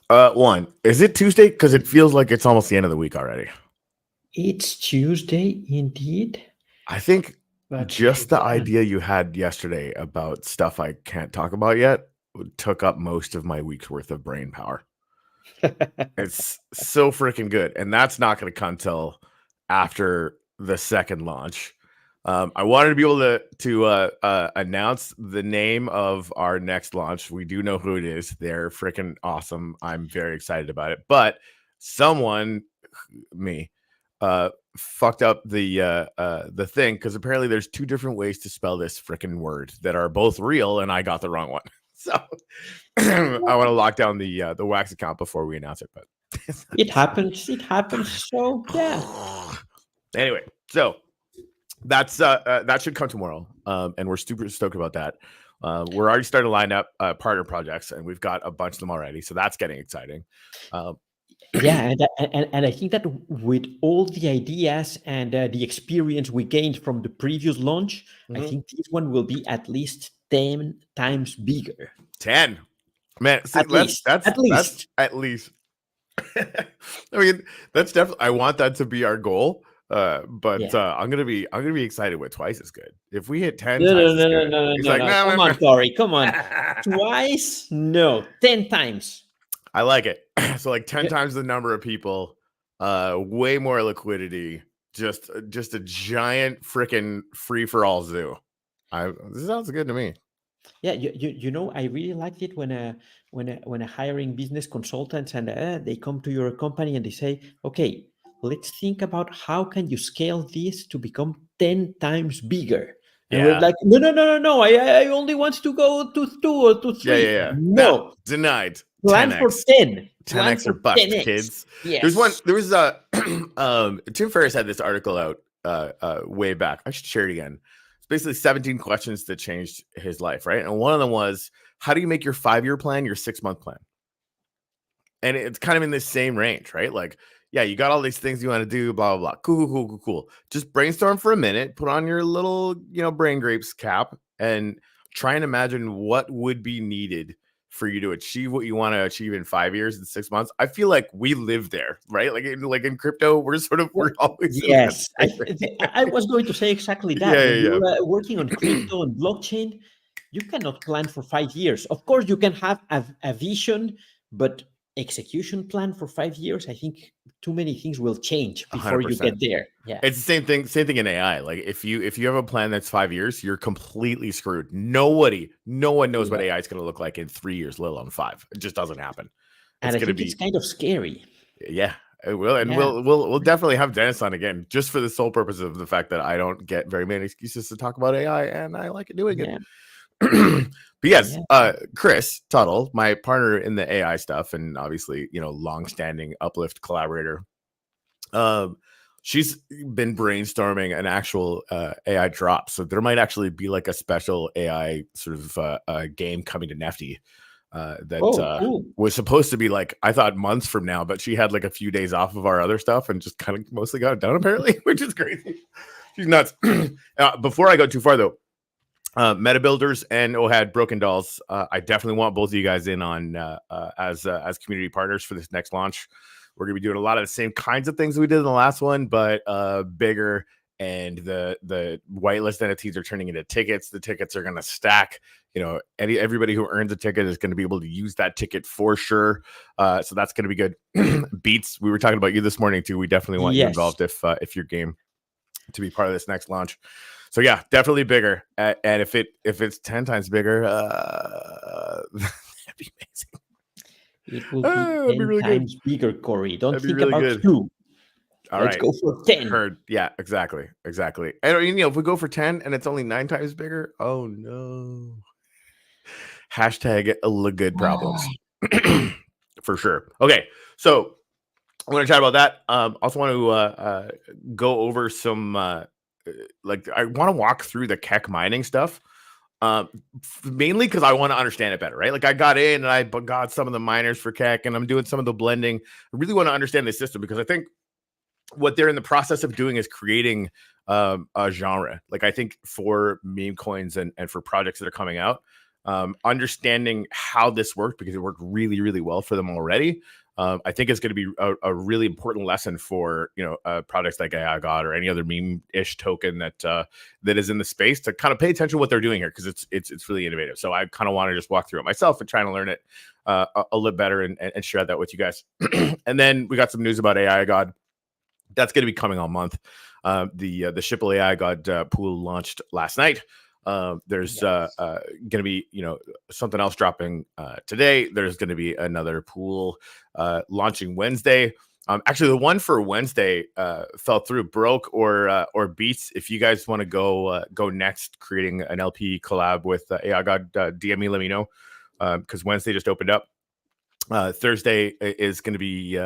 One, is it Tuesday? Because it feels like it's almost the end of the week already. It's Tuesday indeed, I think but just the yeah. idea you had yesterday about stuff I can't talk about yet took up most of my week's worth of brain power. It's so freaking good, and that's not going to come till after the second launch. I wanted to be able to announce the name of our next launch. We do know who it is. They're freaking awesome. I'm very excited about it. But someone, me, fucked up the thing because apparently there's two different ways to spell this freaking word that are both real, and I got the wrong one. So I want to lock down the Wax account before we announce it. But It happens. It happens. So yeah. Anyway, so that's that should come tomorrow, and we're super stoked about that. We're already starting to line up partner projects, and we've got a bunch of them already, so that's getting exciting. Yeah, and I think that with all the ideas and the experience we gained from the previous launch, I Mhm. think this one will be at least 10 times bigger. 10, man. See, At least. that's At least. at least. I mean, that's definitely. I want that to be our goal. But Yeah. I'm gonna be excited with twice as good. If we hit 10 No, no, times as no, no, good, no, he's no, like, no. no, Come no, on, Corey. Come no. on. Twice? No. 10 times. I like it. So like 10 Yeah. times the number of people, way more liquidity, just a giant freaking free for all zoo. This sounds good to me. Yeah, I really liked it when when a hiring business consultants and they come to your company and they say, okay, let's think about how can you scale this to become 10 times bigger. And we're Yeah. like, no, no, no, no, no. I only want to go to 2 or to Yeah, 3. yeah, yeah. No, No, denied. plan for 10x. 10. Plan 10x or for bust, 10x. kids. Yes. There was a Tim Ferriss had this article out way back. I should share it again. It's basically 17 questions that changed his life, right? And one of them was, how do you make your 5-year plan your 6-month plan? And it's kind of in this same range, right? Like, yeah, you got all these things you want to do, blah, blah, blah. Cool. Just brainstorm for a minute, put on your little, brain grapes cap and try and imagine what would be needed for you to achieve what you want to achieve in 5 years and 6 months. I feel like we live there, right? Like in crypto, we're always in that Yes, same range. I was going to say exactly that. When Yeah. you're working on crypto and blockchain, you cannot plan for 5 years. Of course, you can have a vision, but execution plan for 5 years, I think too many things will change before you 100%. get there. Yeah. It's the same thing in AI. Like if you have a plan that's 5 years, you're completely screwed. No one knows what Yeah. AI is going to look like in 3 years, let alone 5. It just doesn't happen. It's And I going to think it's be, kind of scary. yeah, it will. And Yeah. we'll definitely have Dennis on again, just for the sole purpose of the fact that I don't get very many excuses to talk about AI, and I like doing it. Yeah. But yes, Yeah. Chris Tuttle, my partner in the AI stuff, and obviously, long-standing Uplift collaborator. She's been brainstorming an actual AI drop, so there might actually be like a special AI sort of game coming to Nefty that Cool. was supposed to be like, I thought months from now, but she had like a few days off of our other stuff and just kind of mostly got it done apparently, which is crazy. She's nuts. Before I go too far though, Meta Builders and OHAD Broken Dolls, I definitely want both of you guys in on as community partners for this next launch. We're gonna be doing a lot of the same kinds of things we did in the last one, but bigger. And the whitelist NFTs are turning into tickets. The tickets are gonna stack. Everybody who earns a ticket is going to be able to use that ticket for sure. So that's going to be good. Beats, we were talking about you this morning too. We definitely want you Yes. involved if you're game to be part of this next launch. So yeah, definitely bigger. And if it's 10 times bigger, that'd be amazing. It will be That'd be 10 really good. times bigger, Corey. Don't That'd be think really about good. 2. All Let's right. go for 10. Heard. Yeah, exactly. And if we go for 10 and it's only 9 times bigger, oh no. Hashtag good problems. For sure. Okay. So I want to chat about that. Also want to go over some I want to walk through the Keck mining stuff. Mainly because I want to understand it better, right? Like I got in and I got some of the miners for Keck and I'm doing some of the blending. I really want to understand the system because I think what they're in the process of doing is creating a genre. Like I think for meme coins and for projects that are coming out, understanding how this worked, because it worked really, really well for them already. I think it's going to be a really important lesson for products like Aigod or any other meme-ish token that is in the space, to kind of pay attention to what they're doing here, because it's really innovative. So I kind of want to just walk through it myself and try to learn it a little better and share that with you guys. And then we got some news about Aigod. That's going to be coming all month. The Shipple Aigod pool launched last night. There's going to be something else dropping today. There's going to be another pool launching Wednesday. Actually, the one for Wednesday fell through, broke or beats. If you guys want to go next, creating an LP collab with Aigod, DM me, let me know, because Wednesday just opened up. Thursday is going to be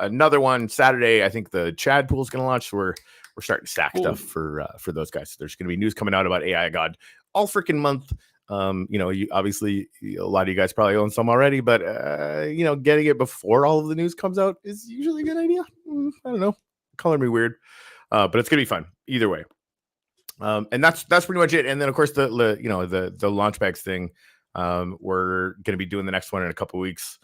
another one. Saturday, I think the Chad pool is going to launch. So we're starting to stack stuff for those guys. So there's going to be news coming out about Aigod all freaking month. You obviously, a lot of you guys probably own some already, but getting it before all of the news comes out is usually a good idea. I don't know, color me weird, but it's gonna be fun either way. And that's pretty much it. And then of course the launch bags thing. We're gonna be doing the next one in a couple weeks.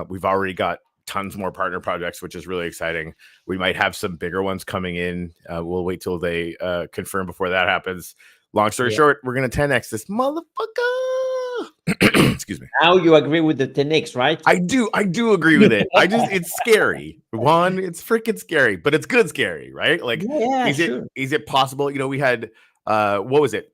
We've already got tons more partner projects, which is really exciting. We might have some bigger ones coming in. We'll wait till they confirm before that happens. Long story short, we're going to 10x this motherfucker. Excuse me. Now you agree with the 10x, right? I do agree with it. It's scary. One, it's freaking scary, but it's good scary, right? Like, is it possible? We had, what was it?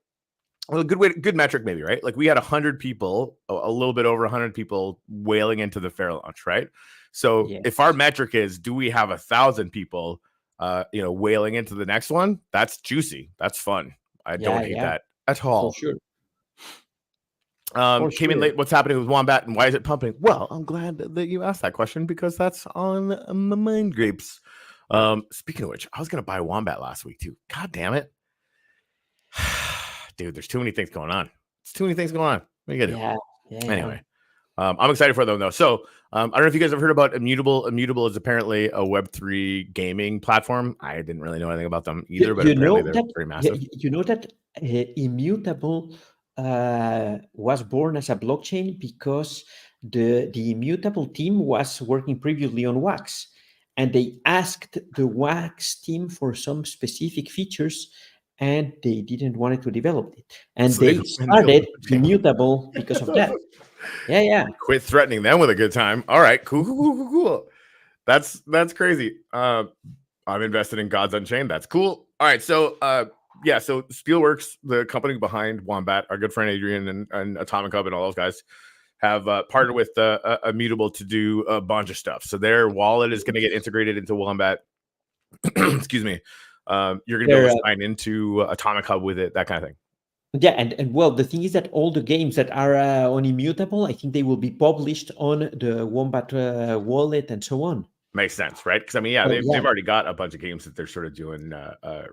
Well, good metric maybe, right? Like we had 100 people, a little bit over 100 people whaling into the fair launch, right? So if our metric is, do we have 1,000 people, whaling into the next one? That's juicy. That's fun. I don't hate that at all. For sure. Came in late. What's happening with Wombat and why is it pumping? Well, I'm glad that you asked that question, because that's on my mind grapes. Speaking of which, I was going to buy Wombat last week too. God damn it. Dude, there's too many things going on. It's too many things going on. What are you gonna do? Anyway, I'm excited for them though. So I don't know if you guys have heard about Immutable. Immutable is apparently a Web3 gaming platform. I didn't really know anything about them either, but apparently they're very massive. You know that Immutable was born as a blockchain because the Immutable team was working previously on Wax, and they asked the Wax team for some specific features, and they didn't want to develop it, and so they started Immutable because of that. Quit threatening them with a good time. All right, cool. That's crazy. I'm invested in Gods Unchained. That's cool. All right, so so Spielworks, the company behind Wombat, our good friend Adrian and Atomic Hub and all those guys have partnered with Immutable to do a bunch of stuff. So their wallet is going to get integrated into Wombat. Excuse me. You're going to be able to sign into Atomic Hub with it, that kind of thing. Yeah, and well, the thing is that all the games that are on Immutable, I think they will be published on the Wombat wallet and so on. Makes sense, right? Because I mean, they've already got a bunch of games that they're sort of doing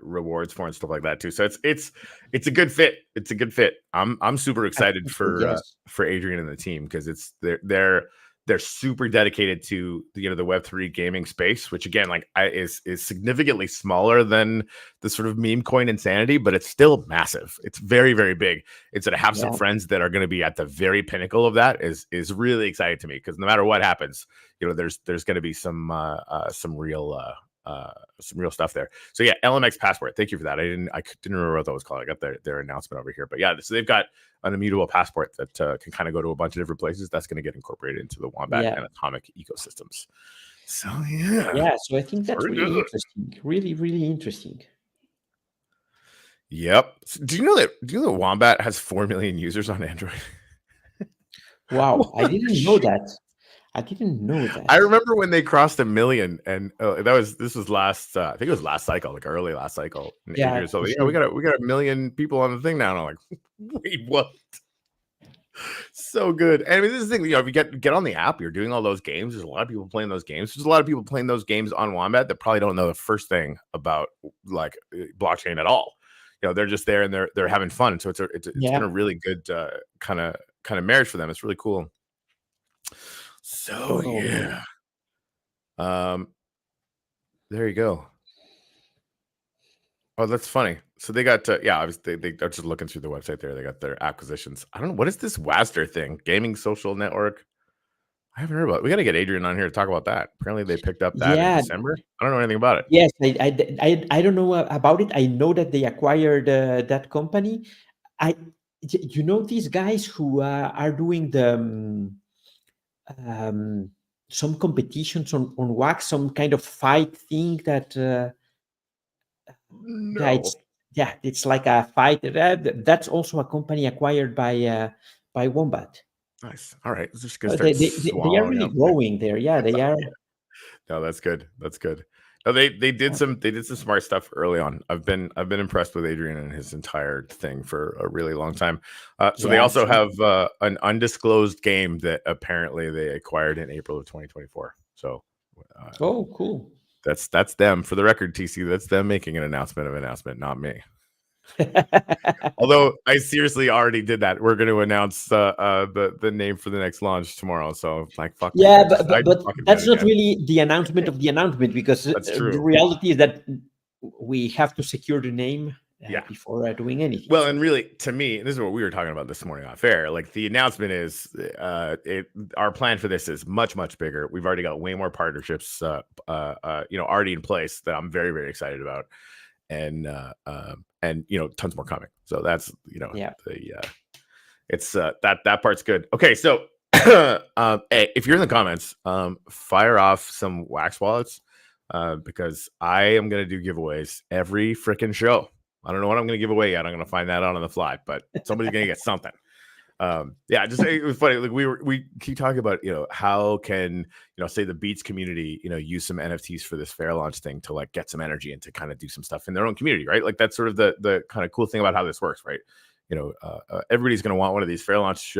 rewards for and stuff like that too. So it's a good fit. It's a good fit. I'm super excited for Adrian and the team, because they're super dedicated to the Web3 gaming space, which again, like is significantly smaller than the sort of meme coin insanity, but it's still massive. It's very, very big. It's to have some friends that are going to be at the very pinnacle of that is really exciting to me, because no matter what happens, there's going to be some real stuff there. So yeah, LMX Passport. Thank you for that. I didn't remember what that was called. I got their announcement over here, but yeah, so they've got an Immutable Passport that can kind of go to a bunch of different places. That's going to get incorporated into the Wombat and Atomic ecosystems. So so I think that's really interesting. Really, really interesting. Yep. So do you know that Wombat has 4 million users on Android? Wow, I didn't know that. I remember when they crossed 1 million, and this was last I think it was last cycle, like early last cycle. Yeah, so we got 1 million people on the thing now, and I'm like, wait, what? So good. And I mean, this is the thing, if you get on the app, you're doing all those games. There's a lot of people playing those games. There's a lot of people playing those games on Wombat that probably don't know the first thing about like blockchain at all. They're just there and they're having fun. So it's been a really good kind of marriage for them. It's really cool. So there you go. Oh, that's funny. So they got I was they are just looking through the website there. They got their acquisitions. I don't know what is this WASDR thing, gaming social network. I haven't heard about it. We got to get Adrian on here to talk about that. Apparently they picked up that in Yeah, December. I don't know anything about it. yes, I don't know about it. I know that they acquired that company. I, you know, these guys who are doing the um, some competitions on wax, some kind of fight thing that yeah, No. it's like a fight. That's also a company acquired by Wombat. Nice. All right. Let's just gonna start They are swallowing really up. growing there. Yeah, they are. No, that's good. That's good. No, they did some smart stuff early on. I've been impressed with Adrian and his entire thing for a really long time. So they Yeah, also same. have an undisclosed game that apparently they acquired in April of 2024. So uh, Oh, cool. that's them. For the record, TC, that's them making an announcement, not me. Although I seriously already did that. We're going to announce the name for the next launch tomorrow. So like, fuck me. Yeah, I just fucking did that's it not again. really the announcement of the announcement, because That's the true. reality is that we have to secure the name Yeah. before doing anything. Well, So and really, to me, this is what we were talking about this morning off air. Like the announcement is, our plan for this is much, much bigger. We've already got way more partnerships, already in place that I'm very, very excited about, and tons more coming. So that's yeah, it's that part's good. Okay, so hey, if you're in the comments, fire off some wax wallets, because I am gonna do giveaways every freaking show. I don't know what I'm gonna give away yet. I'm gonna find that out on the fly, but somebody's gonna get something. Just it was funny. Like we keep talking about how can say the Beats community use some NFTs for this fair launch thing to like get some energy and to kind of do some stuff in their own community, right? Like that's sort of the kind of cool thing about how this works, right? Everybody's going to want one of these fair launch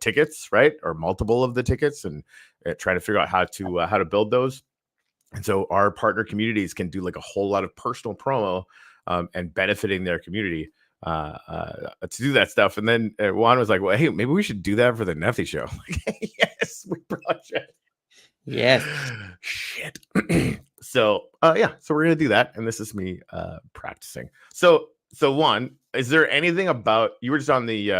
tickets, right, or multiple of the tickets, and try to figure out how to build those. And so our partner communities can do like a whole lot of personal promo and benefiting their community to do that stuff. And then Juan was like, well, hey, maybe we should do that for the Neffy show. Like, yes, we probably should. yes, Shit. So we're gonna do that. And this is me practicing. So Juan, is there anything about, you were just on the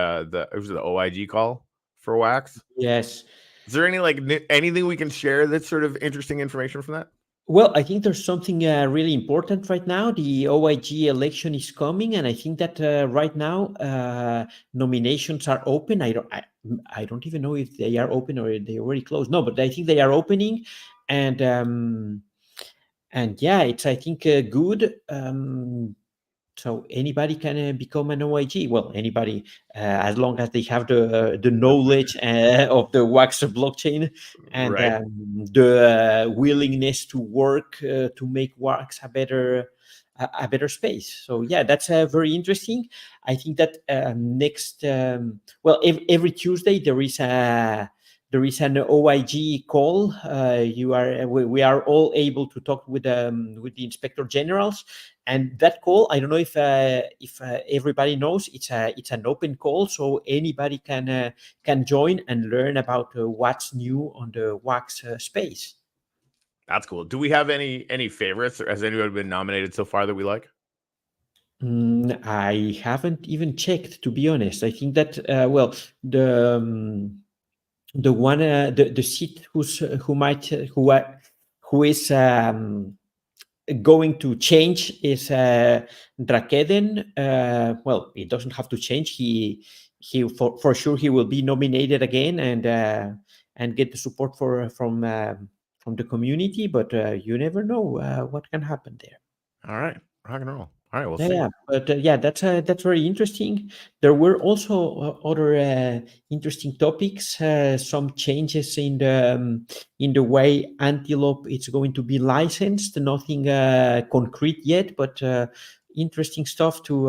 OIG call for wax? yes. Is there anything we can share that's sort of interesting information from that? Well, I think there's something really important right now. The OIG election is coming, and I think that right now nominations are open. I don't even know if they are open or they already closed. No, but I think they are opening, and yeah, it's, I think, good. So anybody can become an OIG. Well, anybody, as long as they have the knowledge of the Wax blockchain and Right. the willingness to work to make Wax a better space. So yeah, that's very interesting. I think that every Tuesday there is an OIG call. We are all able to talk with the inspector generals, and that call, I don't know if everybody knows, it's an open call, so anybody can join and learn about what's new on the Wax space. That's cool. Do we have any favorites? Or has anyone been nominated so far that we like? I haven't even checked, to be honest. I think that the one the seat who is going to change is Drakeden. Well, it doesn't have to change. He for sure he will be nominated again and get the support from the community. But you never know what can happen there. All right, rock and roll. All right, we'll Yeah, see. yeah, but yeah, that's very interesting. There were also other interesting topics. Some changes in the way Antelope is going to be licensed. Nothing concrete yet, but interesting stuff to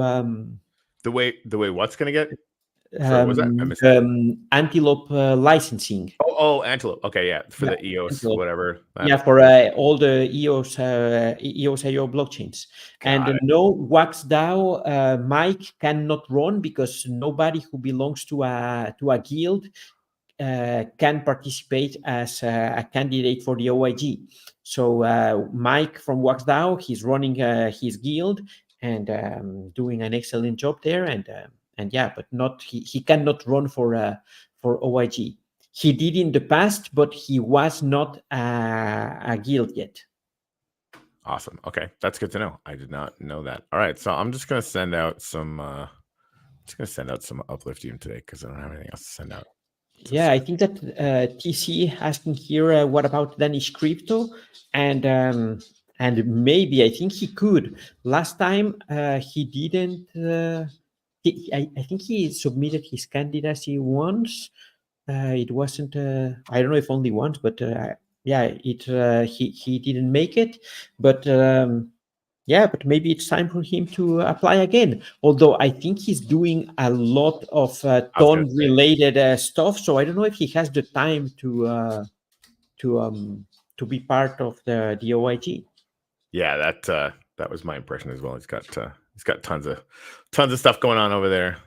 The way what's gonna get? Sorry, what was that? I missed that. Antelope licensing. Oh, Antelope. Okay, yeah, for Yeah, the EOS, Antelope. whatever. Yeah, for all the EOS IO blockchains. Got And it. no Wax DAO Mike cannot run because nobody who belongs to a guild can participate as a candidate for the OIG. So Mike from Wax DAO, he's running his guild, and doing an excellent job there. And yeah, but not he cannot run for OIG. He did in the past, but he was not a guild yet. Awesome. Okay, that's good to know. I did not know that. All right, so I'm just gonna send out some. Uplifting today because I don't have anything else to send out. Yeah, I think that TC asking here, what about Danish crypto? And maybe I think he could. Last time he didn't. I think he submitted his candidacy once. It wasn't. I don't know if only once, but yeah, he didn't make it. But yeah, but maybe it's time for him to apply again. Although I think he's doing a lot of ton-related stuff, so I don't know if he has the time to um, to be part of the OIG. Yeah, that was my impression as well. He's got tons of stuff going on over there.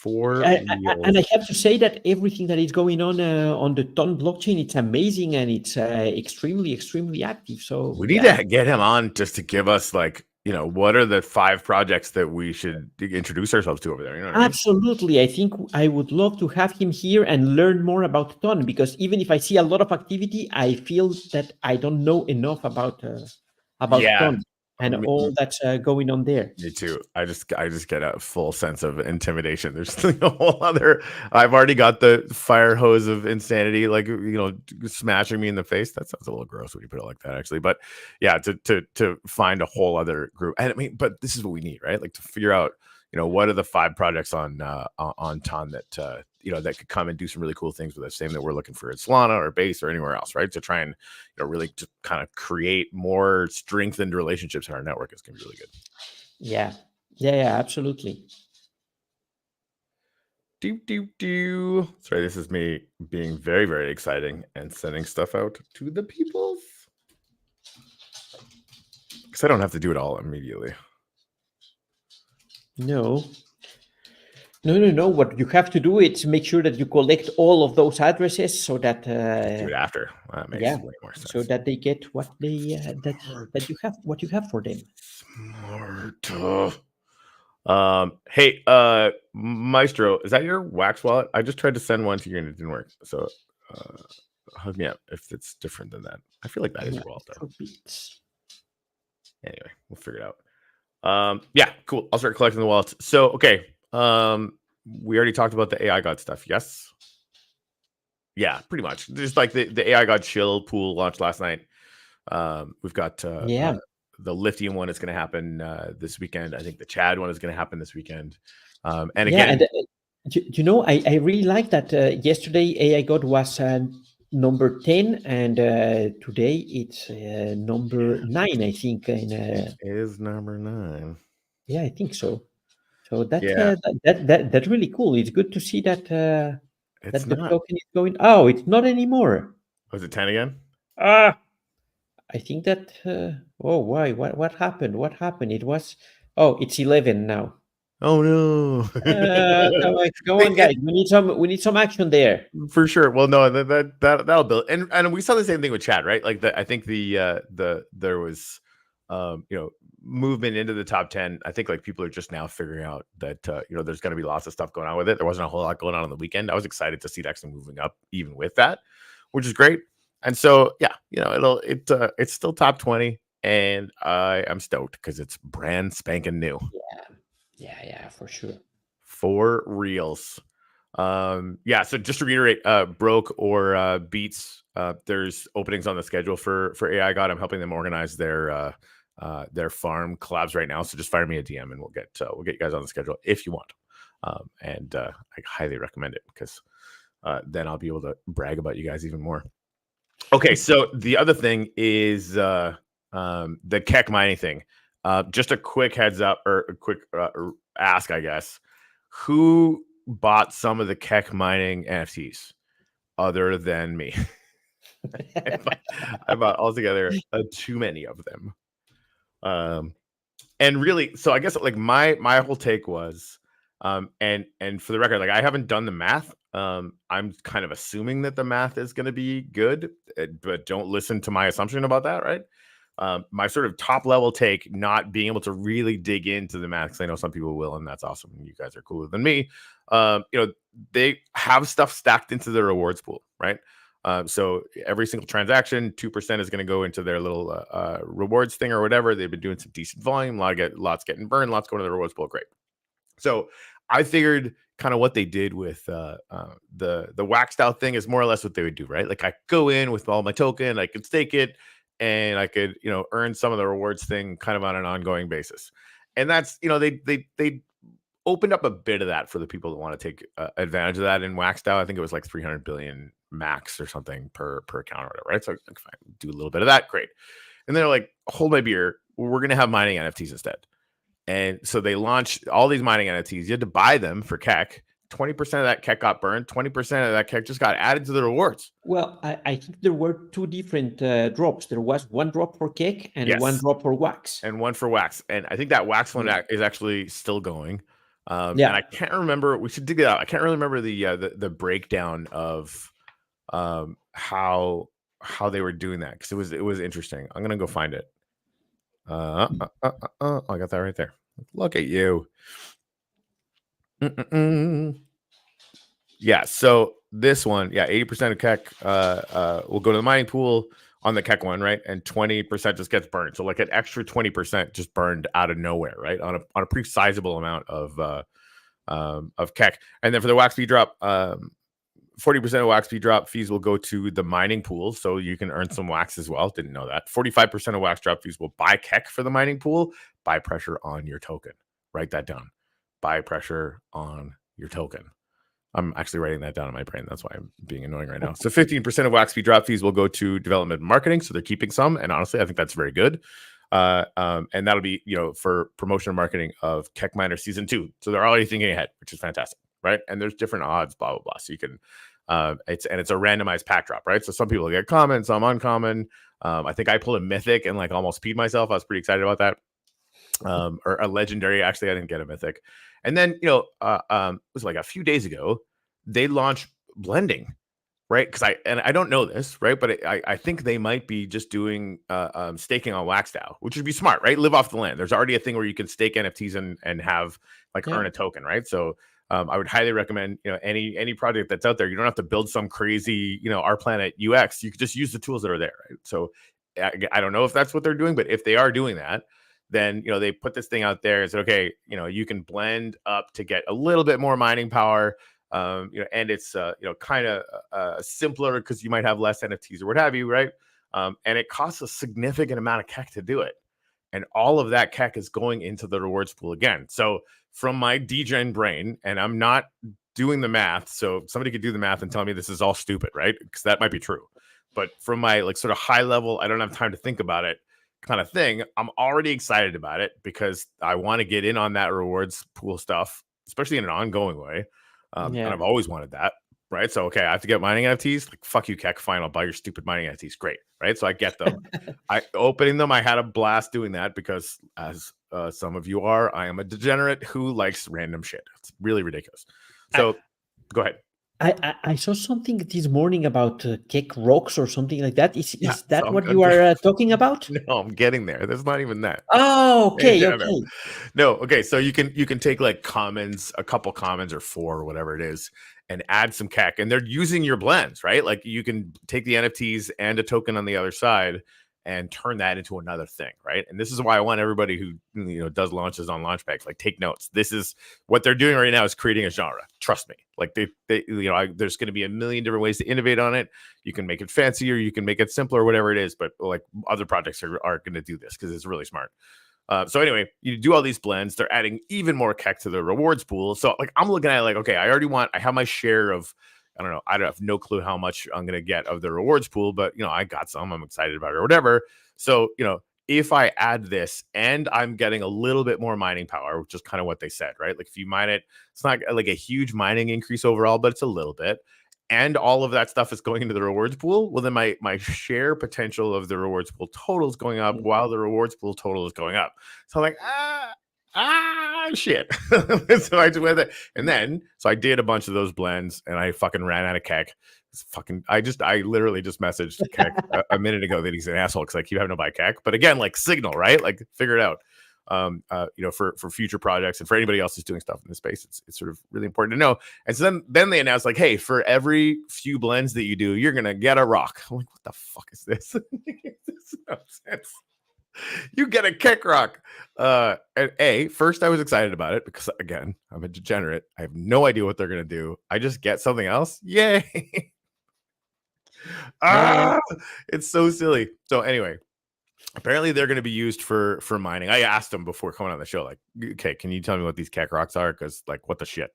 And I have to say that everything that is going on the Ton blockchain, it's amazing and it's extremely active. So we need to get him on just to give us what are the 5 projects that we should introduce ourselves to over there? You know what Absolutely. I think I would love to have him here and learn more about Ton, because even if I see a lot of activity, I feel that I don't know enough about Ton and all that's going on there. Me too. I just get a full sense of intimidation. There's a whole other. I've already got the fire hose of insanity, smashing me in the face. That sounds a little gross when you put it like that, actually. But yeah, to find a whole other group, and I mean, but this is what we need, right? Like to figure out, what are the 5 projects on Ton that that could come and do some really cool things with us. Same that we're looking for at Solana or Base or anywhere else, right? To try and really just kind of create more strengthened relationships in our network is going to be really good. Yeah, absolutely. Sorry, this is me being very, very exciting and sending stuff out to the peoples because I don't have to do it all immediately. No. What you have to do is make sure that you collect all of those addresses so that do it after. That makes way more sense. So that they get what they that you have for them. Smart. Hey, Maestro, is that your Wax wallet? I just tried to send one to you and it didn't work. So, hug me up if it's different than that. I feel like that is your wallet though. Anyway, we'll figure it out. Yeah, cool. I'll start collecting the wallets. So, okay. We already talked about the Aigod stuff. Yes. Yeah, pretty much. Just like the Aigod chill pool launched last night. We've got the lithium one is going to happen this weekend. I think the Chad one is going to happen this weekend. And again, I really like that. Yesterday Aigod was number 10, and today it's number 9. I think is number 9. Yeah, I think so. So that's really cool. It's good to see that the token is going. Oh, it's not anymore. Was it 10 again? I think that. Oh, why? What happened? What happened? It was. Oh, it's 11 now. Oh no! Go on, guys. We need some action there for sure. Well, no, that'll build, and we saw the same thing with Chad, right? Like I think there was movement into the top 10. I think like people are just now figuring out that there's going to be lots of stuff going on with it. There wasn't a whole lot going on the weekend. I was excited to see it actually moving up even with that, which is great. And so yeah, it's still top 20, and I am stoked because it's brand spanking new. Yeah, for sure. For reals. Yeah, so just to reiterate, Broke or Beats, there's openings on the schedule for Aigod. I'm helping them organize their farm collabs right now. So just fire me a DM and we'll get you guys on the schedule if you want. And I highly recommend it because then I'll be able to brag about you guys even more. Okay, so the other thing is the Keck mining thing. Just a quick heads up or a quick ask, I guess. Who bought some of the Keck mining NFTs other than me? I bought altogether too many of them. And really, so I guess like my whole take was, and for the record, like I haven't done the math. I'm kind of assuming that the math is going to be good, but don't listen to my assumption about that, right? My sort of top level take, not being able to really dig into the math, because I know some people will, and that's awesome. You guys are cooler than me. They have stuff stacked into the rewards pool, right? So every single transaction, 2% is going to go into their little rewards thing or whatever. They've been doing some decent volume, lots getting burned, lots going to the rewards pool. Great. So I figured kind of what they did with the waxed out thing is more or less what they would do, right? Like I go in with all my token, I could stake it, and I could earn some of the rewards thing kind of on an ongoing basis. And that's they opened up a bit of that for the people that want to take advantage of that in waxed out. I think it was like 300 billion max or something per account or whatever, right? So if I do a little bit of that, great. And they're like, hold my beer, we're gonna have mining NFTs instead. And so they launched all these mining NFTs. You had to buy them for KEK. 20% of that KEK got burned. 20% of that KEK just got added to the rewards. Well, I think there were two different drops. There was one drop for cake and one drop for wax. And one for wax. And I think that wax one is actually still going. And Yeah. I can't remember. We should dig it out. I can't really remember the breakdown of how they were doing that, because it was interesting. I'm gonna go find it. I got that right there. Look at you. Yeah, so this one, 80% of KEK will go to the mining pool on the KEK one, right? And 20% just gets burned. So like an extra 20% just burned out of nowhere, right? On a pretty sizable amount of KEK. And then for the wax fee drop, 40% of wax fee drop fees will go to the mining pool, so you can earn some wax as well. Didn't know that. 45% of wax drop fees will buy KEK for the mining pool. Buy pressure on your token. Write that down. Buy pressure on your token. I'm actually writing that down in my brain. That's why I'm being annoying right now. So 15% of wax fee drop fees will go to development and marketing. So they're keeping some. And honestly, I think that's very good. And that'll be, for promotion and marketing of KEK Miner Season 2. So they're already thinking ahead, which is fantastic, right? And there's different odds, blah, blah, blah. So you can, it's a randomized pack drop, right? So some people get common, some uncommon. I think I pulled a mythic and like almost peed myself. I was pretty excited about that. Or a legendary. Actually, I didn't get a mythic. And then, it was like a few days ago, they launched blending, right? Because I don't know this, right? But I think they might be just doing staking on Waxdow, which would be smart, right? Live off the land. There's already a thing where you can stake NFTs and have earn a token, right? So I would highly recommend, any project that's out there. You don't have to build some crazy, our planet UX. You could just use the tools that are there, right? So I don't know if that's what they're doing, but if they are doing that, then they put this thing out there and said, okay, you can blend up to get a little bit more mining power, and it's kind of simpler because you might have less NFTs or what have you, right? And it costs a significant amount of KEK to do it, and all of that KEK is going into the rewards pool again. So from my degen brain, and I'm not doing the math, so somebody could do the math and tell me this is all stupid, right? Because that might be true, but from my sort of high level, I don't have time to think about it kind of thing, I'm already excited about it because I want to get in on that rewards pool stuff, especially in an ongoing way. And I've always wanted that, right? So, okay, I have to get mining NFTs. Like, fuck you, KEK. Fine, I'll buy your stupid mining NFTs. Great, right? So I get them. Opening them, I had a blast doing that because, as some of you are, I am a degenerate who likes random shit. It's really ridiculous. So, go ahead. I saw something this morning about KEK rocks or something like that. Is that what you are talking about? No, I'm getting there. There's not even that. Oh, okay, No, okay. So you can take like commons, a couple commons or 4 or whatever it is, and add some KEK, and they're using your blends, right? Like you can take the NFTs and a token on the other side and turn that into another thing, right? And this is why I want everybody who does launches on Launchpad, like, take notes. This is what they're doing right now, is creating a genre. Trust me. Like they there's going to be a million different ways to innovate on it. You can make it fancier, you can make it simpler, whatever it is. But like other projects are going to do this because it's really smart. So anyway, you do all these blends. They're adding even more KEK to the rewards pool. So like I'm looking at it like, okay, I have my share of. I don't know. I have no clue how much I'm going to get of the rewards pool, but I got some. I'm excited about it or whatever. So, if I add this and I'm getting a little bit more mining power, which is kind of what they said, right? Like if you mine it, it's not like a huge mining increase overall, but it's a little bit. And all of that stuff is going into the rewards pool. Well, then my share potential of the rewards pool total is going up while the rewards pool total is going up. So I'm like, shit. So I just went there. And then, so I did a bunch of those blends and I fucking ran out of KEK. It's fucking. I literally just messaged Keck a minute ago that he's an asshole because I keep having to buy Keck. But again, like signal, right? Like figure it out. For future projects and for anybody else who's doing stuff in this space, it's sort of really important to know. And so then they announced like, hey, for every few blends that you do, you're gonna get a rock. I'm like, what the fuck is this? This no sense. You get a Keck rock. And first I was excited about it because again, I'm a degenerate. I have no idea what they're gonna do. I just get something else. Yay! Yeah. It's so silly. So anyway, apparently they're going to be used for mining. I asked them before coming on the show, like, okay, can you tell me what these Keck rocks are? Because like, what the shit?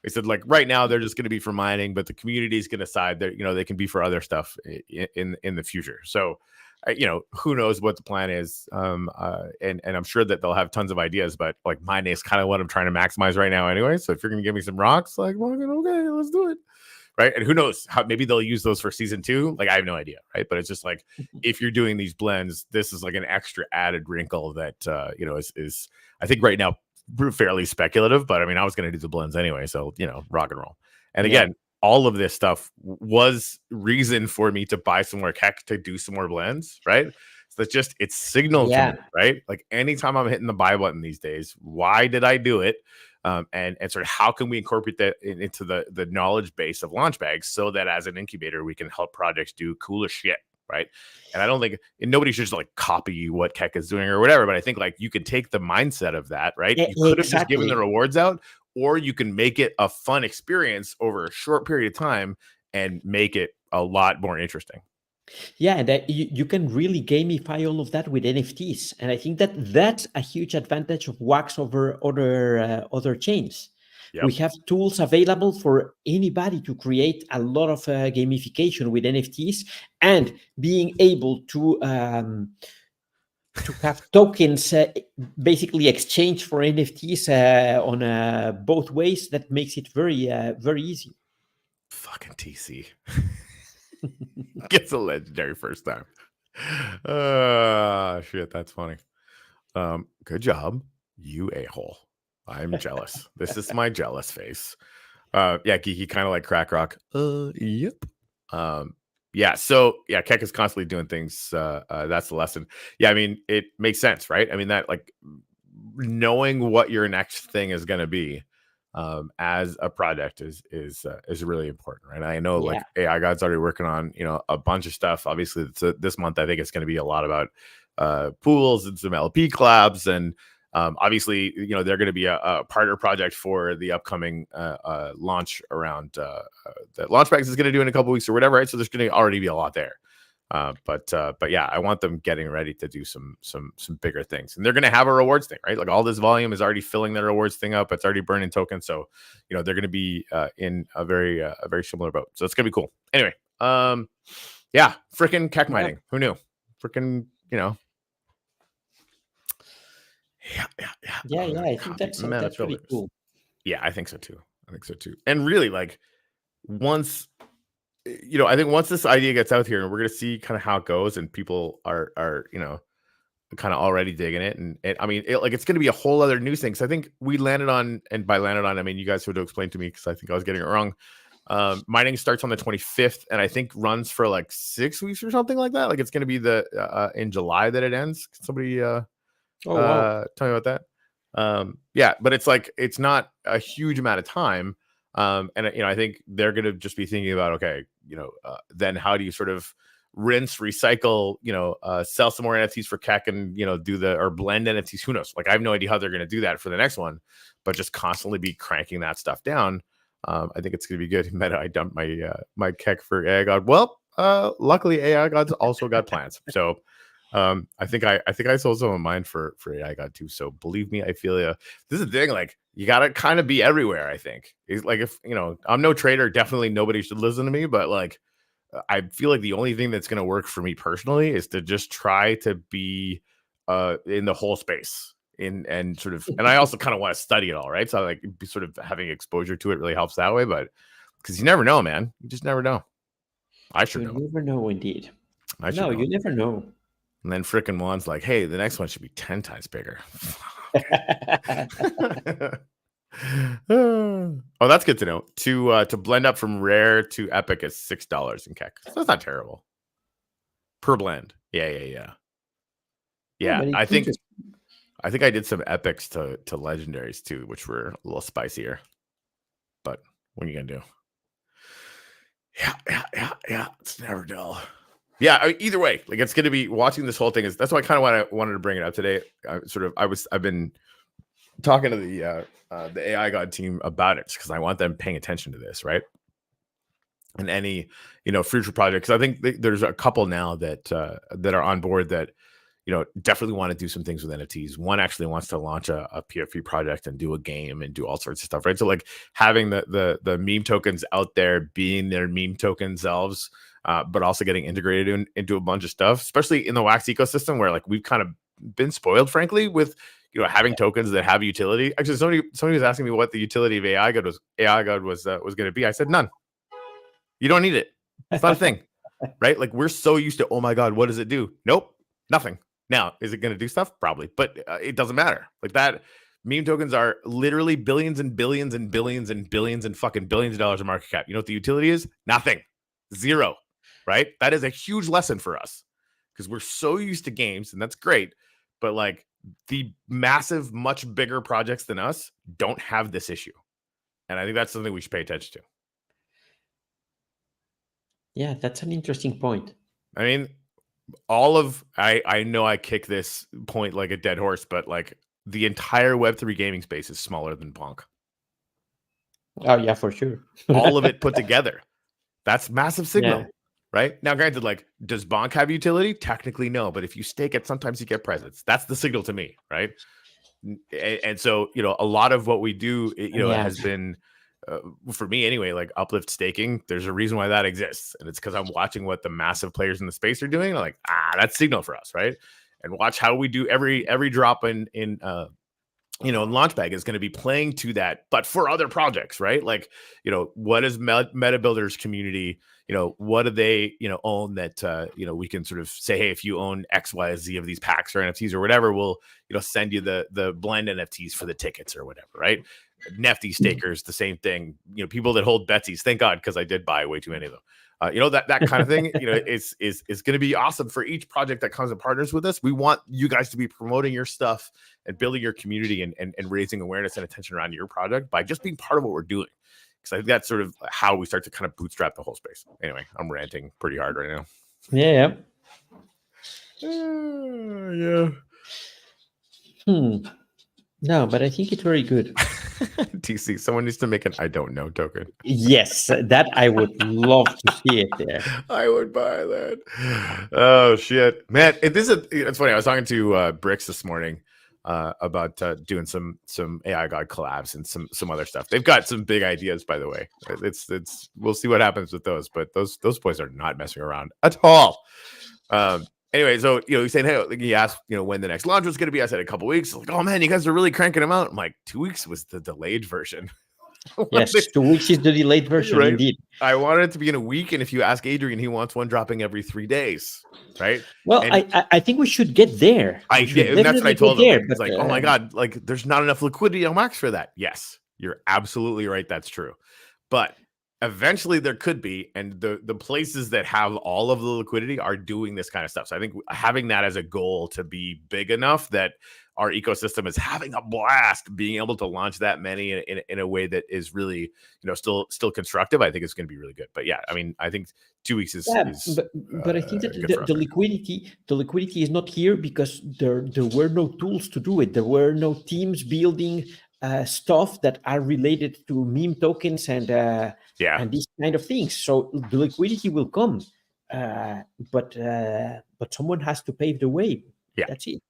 They said like right now they're just going to be for mining, but the community is going to decide that they can be for other stuff in the future. So who knows what the plan is. And I'm sure that they'll have tons of ideas, but like mining is kind of what I'm trying to maximize right now anyway. So if you're going to give me some rocks, like, well, okay, let's do it. Right. And who knows how maybe they'll use those for season 2. Like, I have no idea. Right. But it's just like if you're doing these blends, this is like an extra added wrinkle that, is I think right now fairly speculative. But I mean, I was going to do the blends anyway. So, rock and roll. And again, all of this stuff was reason for me to buy some more Keck to do some more blends. Right. So it's signal to me. Right. Like anytime I'm hitting the buy button these days, why did I do it? And sort of how can we incorporate that into the knowledge base of launch bags so that as an incubator we can help projects do cooler shit, right? And I don't think nobody should just like copy what Keck is doing or whatever, but I think like you can take the mindset of that, right? You could have just given the rewards out, or you can make it a fun experience over a short period of time and make it a lot more interesting. Yeah, and you can really gamify all of that with NFTs, and I think that's a huge advantage of Wax over other chains. Yep. We have tools available for anybody to create a lot of gamification with NFTs, and being able to have tokens basically exchange for NFTs on both ways. That makes it very very easy. Fucking TC. Gets a legendary first time. Shit, that's funny. Good job, you a-hole. I'm jealous. This is my jealous face. Geeky, kind of like crack rock. Yep. So Keck is constantly doing things. That's the lesson. Yeah, I mean, it makes sense, right? I mean, that like knowing what your next thing is going to be as a project is really important, right? I know like Aigod's already working on a bunch of stuff. Obviously, this month I think it's going to be a lot about pools and some LP collabs, and obviously they're going to be a partner project for the upcoming launch around that Launchbags is going to do in a couple weeks or whatever, right? So there's going to already be a lot there. But yeah, I want them getting ready to do some bigger things, and they're going to have a rewards thing, right? Like all this volume is already filling their rewards thing up. It's already burning tokens, so they're going to be in a very similar boat. So it's going to be cool. Anyway, freaking Keck mining. Who knew? Freaking Yeah. I think that's really cool. Yeah, I think so too. And really, like once. I think once this idea gets out here and we're going to see kind of how it goes and people are kind of already digging it. And I mean, it's going to be a whole other news thing. So I think we landed on, and by landed on, I mean, you guys would have explained to me because I think I was getting it wrong. Mining starts on the 25th and I think runs for like 6 weeks or something like that. Like it's going to be in July that it ends. Can somebody tell me about that? But it's like, it's not a huge amount of time. And I think they're going to just be thinking about, okay, then how do you sort of rinse, recycle, sell some more NFTs for Keck and, or blend NFTs, who knows? Like, I have no idea how they're going to do that for the next one, but just constantly be cranking that stuff down. I think it's going to be good. Meta, I dumped my Keck for Aigod. Well, luckily Aigod's also got plans. So, I think I sold some of mine for Aigod too. So believe me, I feel you. This is the thing, like you gotta kind of be everywhere. I think it's like if I'm no trader, definitely nobody should listen to me. But like, I feel like the only thing that's gonna work for me personally is to just try to be in the whole space. And I also kind of want to study it all, right? So like sort of having exposure to it really helps that way. But because you never know, man, you just never know. I should know. You never know, indeed. You never know. And then frickin' Juan's like, hey, the next one should be 10 times bigger. Oh, that's good to know. To blend up from rare to epic is $6 in Keck. So that's not terrible per blend. Yeah. Oh, but I it's think interesting. I did some epics to legendaries too, which were a little spicier. But what are you gonna do? Yeah. It's never dull. Yeah. Either way, like it's gonna be watching this whole thing is that's why I kind of wanted to bring it up today. I've been talking to the Aigod team about it because I want them paying attention to this, right? And any future projects. I think there's a couple now that are on board that definitely want to do some things with NFTs. One actually wants to launch a PFP project and do a game and do all sorts of stuff, right? So like having the meme tokens out there being their meme token selves, but also getting integrated into a bunch of stuff, especially in the Wax ecosystem where like we've kind of been spoiled, frankly, with having tokens that have utility. Actually, somebody was asking me what the utility of Aigod was going to be. I said none. You don't need it. It's not a thing, right? Like we're so used to, oh my God, what does it do? Nope, nothing. Now, is it going to do stuff? Probably, but it doesn't matter. Like that, meme tokens are literally billions and billions and billions and billions and fucking billions of dollars of market cap. You know what the utility is? Nothing. Zero, right? That is a huge lesson for us because we're so used to games, and that's great. But like the massive, much bigger projects than us don't have this issue. And I think that's something we should pay attention to. Yeah, that's an interesting point. I mean, I know I kick this point like a dead horse, but like the entire Web3 gaming space is smaller than Bonk. Oh yeah, for sure. All of it put together. That's massive signal, Yeah. right? Now, granted, like, does Bonk have utility? Technically, no. But if you stake it, sometimes you get presents. That's the signal to me, right? And so, a lot of what we do, Yeah. has been, for me anyway, like uplift staking. There's a reason why that exists. And it's because I'm watching what the massive players in the space are doing. I'm like, that's signal for us, right? And watch how we do every drop in Launchpad is going to be playing to that, but for other projects, right? Like, what is Meta Builders community? What do they, own that, we can sort of say, hey, if you own X, Y, Z of these packs or NFTs or whatever, we'll, send you the blend NFTs for the tickets or whatever, right? Nefty stakers, the same thing. People that hold Betsy's, thank God, because I did buy way too many of them. That kind of thing, is going to be awesome for each project that comes and partners with us. We want you guys to be promoting your stuff and building your community and raising awareness and attention around your project by just being part of what we're doing. Because I think that's sort of how we start to kind of bootstrap the whole space. Anyway, I'm ranting pretty hard right now. Yeah. Yeah. No, but I think it's very good. TC, someone needs to make an I don't know token. Yes, that I would love to see it there. I would buy that. Oh shit, man! It's funny. I was talking to Bricks this morning about doing some Aigod collabs and some other stuff. They've got some big ideas, by the way. It's we'll see what happens with those, but those boys are not messing around at all. Anyway, so he's saying, hey, he asked, when the next launch was going to be. I said a couple weeks. Like, oh man, you guys are really cranking them out. I'm like, 2 weeks was the delayed version. Yes, 2 weeks is the delayed version, right? Indeed. I wanted it to be in a week, and if you ask Adrian, he wants one dropping every 3 days, right? Well, I think we should get there. And that's what I told him. It's like, oh my God, like there's not enough liquidity on Wax for that. Yes, you're absolutely right. That's true. But eventually there could be, and the places that have all of the liquidity are doing this kind of stuff. So I think having that as a goal to be big enough that our ecosystem is having a blast being able to launch that many in a way that is really, still constructive, I think it's going to be really good. But yeah, I mean, I think 2 weeks is but I think that the liquidity is not here because there were no tools to do it. There were no teams building stuff that are related to meme tokens and these kind of things. So the liquidity will come, but someone has to pave the way. Yeah, that's it.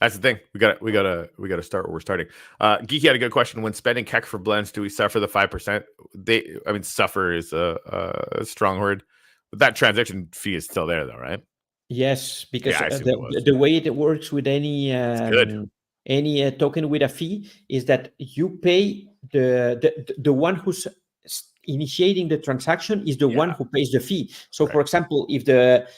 That's the thing. We got to start where we're starting. Geeky had a good question. When spending Keck for blends, do we suffer the 5%? Suffer is a strong word, but that transaction fee is still there, though, right? Yes, because the way it works with any token with a fee is that you pay the one who's initiating the transaction is the one who pays the fee. So, for example, if the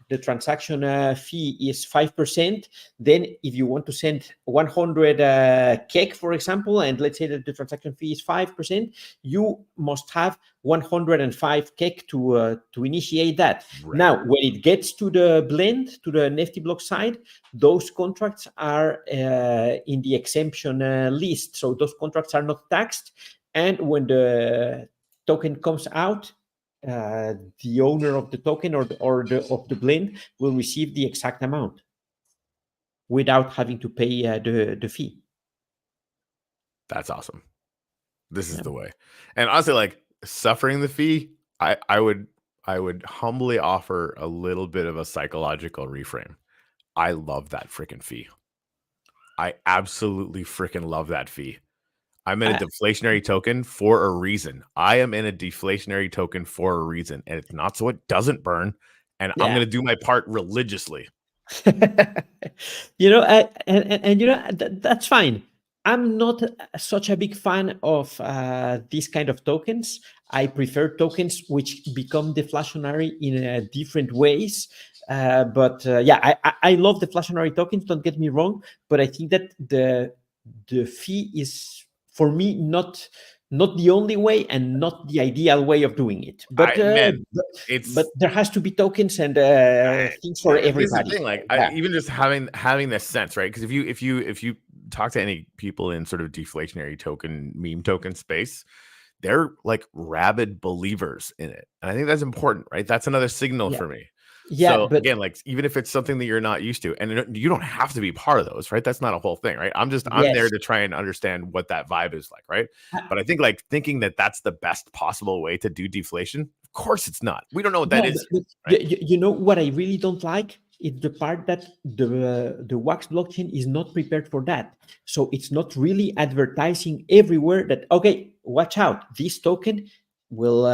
the transaction fee is 5%, then if you want to send 100 cake, for example, and let's say that the transaction fee is 5%, you must have 105 cake to initiate that. Right. Now, when it gets to the blend, to the Nifty block side, those contracts are in the exemption list. So those contracts are not taxed. And when the token comes out, the owner of the token or of the blend will receive the exact amount without having to pay the fee. That's awesome. This is Yeah. the way. And honestly, like suffering the fee, I would humbly offer a little bit of a psychological reframe. I love that freaking fee. I absolutely freaking love that fee. I'm in a Uh, deflationary token for a reason. I am in a deflationary token for a reason, and it's not so it doesn't burn. And I'm yeah. going to do my part religiously. And that's fine. I'm not such a big fan of these kind of tokens. I prefer tokens which become deflationary in different ways. But I love deflationary tokens. Don't get me wrong, but I think that the fee is for me not the only way and not the ideal way of doing it. But it's there has to be tokens and things for this is the everybody. thing. Like, Yeah. even just having this sense, right? Because if you talk to any people in sort of deflationary token meme token space, they're like rabid believers in it, and I think that's important, right? That's another signal Yeah. for me. Yeah, So but again, like even if it's something that you're not used to, and you don't have to be part of those, right? That's not a whole thing, right? I'm there yes. to try and understand what that vibe is like, right? Uh, But I think like thinking that that's the best possible way to do deflation, of course it's not. We don't know what that No, is, but right? you know what I really don't like? It's the part that the Wax blockchain is not prepared for that. So it's not really advertising everywhere that, okay, watch out, this token will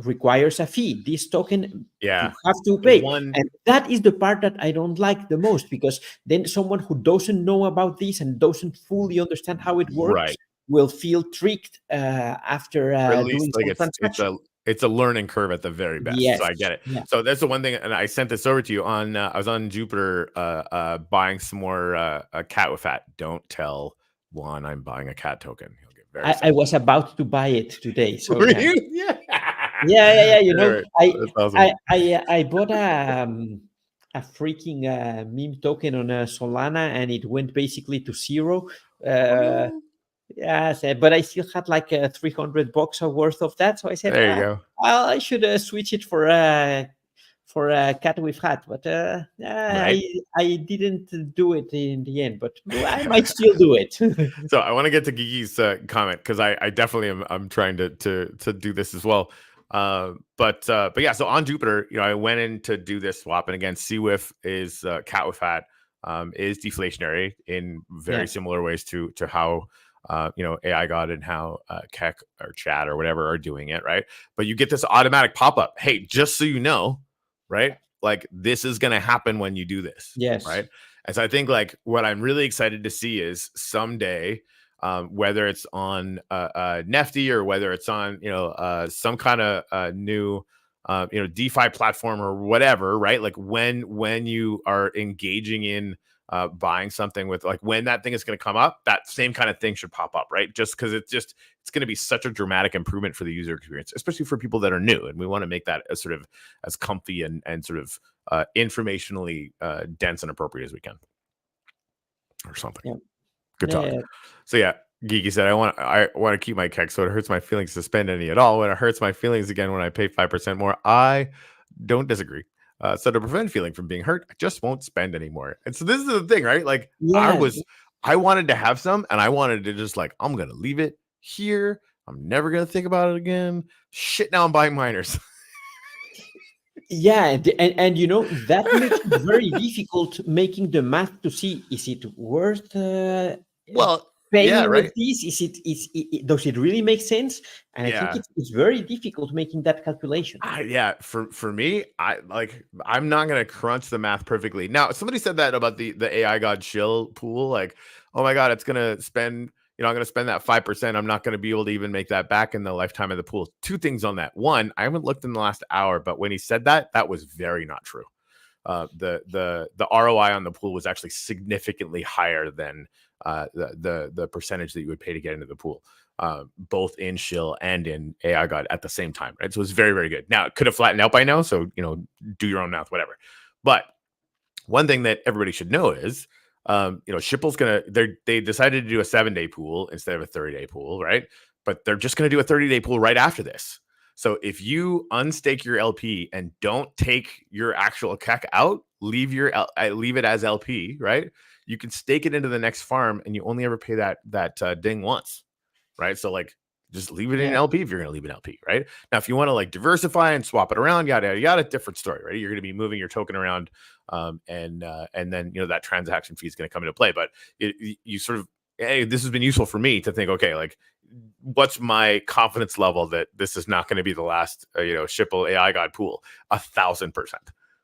requires a fee. This token you Yeah. have to The pay. one And that is the part that I don't like the most, because then someone who doesn't know about this and doesn't fully understand how it works right. will feel tricked after Or at doing least like some transaction. it's a learning curve at the very best. So Yes. I get it. Yeah. So that's the one thing, and I sent this over to you on. I was on Jupiter, buying some more a cat with fat. Don't tell Juan I'm buying a cat token. He'll get very I sad. was about to buy it today. So Were yeah, you? Yeah. yeah. All right. That's awesome. I bought a freaking meme token on Solana, and it went basically to zero. Oh Uh, no. yeah, but I still had like $300 worth of that. So I said, There you go. well, I should switch it for a cat with hat. But Right. I didn't do it in the end. But I might still do it. So I want to get to Gigi's comment, because I definitely am. I'm trying to do this as well. But yeah. So on Jupiter, I went in to do this swap, and again, CWIF is cat with hat, is deflationary in very Yeah. similar ways to how Aigod and how Keck or Chat or whatever are doing it, right? But you get this automatic pop up. Hey, just so you know, right? Like this is going to happen when you do this, Yes. right? And so I think like what I'm really excited to see is someday, whether it's on Nefty or whether it's on some kind of new DeFi platform or whatever, right? Like when you are engaging in buying something with, like, when that thing is going to come up, that same kind of thing should pop up, right? Just because it's going to be such a dramatic improvement for the user experience, especially for people that are new, and we want to make that as sort of as comfy and sort of informationally dense and appropriate as we can, or something. Yeah. Good talk. Yeah. So yeah, Geeky said, I want to keep my keg, so it hurts my feelings to spend any at all. When it hurts my feelings again when I pay 5% more, I don't disagree. So to prevent feeling from being hurt, I just won't spend anymore. And so this is the thing, right? Like Yeah. I wanted to have some, and I wanted to just like, I'm gonna leave it here. I'm never gonna think about it again. Shit, now I'm buying miners. Yeah, and that makes it very difficult making the math to see, is it worth Well, yeah, paying with right. this? Does it really make sense? And I think Yeah. it's very difficult making that calculation. Yeah, for me, I'm not gonna crunch the math perfectly. Now, somebody said that about the Aigod shill pool, like, oh my god, it's gonna spend, I'm gonna spend that 5%. I'm not gonna be able to even make that back in the lifetime of the pool. Two things on that. One, I haven't looked in the last hour, but when he said that, that was very not true. the ROI on the pool was actually significantly higher than the percentage that you would pay to get into the pool, both in Shill and in Aigod at the same time, right? So it was very, very good. Now it could have flattened out by now, so do your own math, whatever. But one thing that everybody should know is, Shipple's they decided to do a 7-day pool instead of a 30-day pool, right? But they're just gonna do a 30-day pool right after this. So if you unstake your LP and don't take your actual CAC out, leave it as LP, right? You can stake it into the next farm, and you only ever pay that ding once, right? So like, just leave it in Yeah. LP if you're going to leave an LP, right? Now, if you want to like diversify and swap it around, yada yada yada, different story, right? You're going to be moving your token around, and then that transaction fee is going to come into play. But you sort of, hey, this has been useful for me to think, okay, like, what's my confidence level that this is not going to be the last Shipple AI God pool? 1,000%,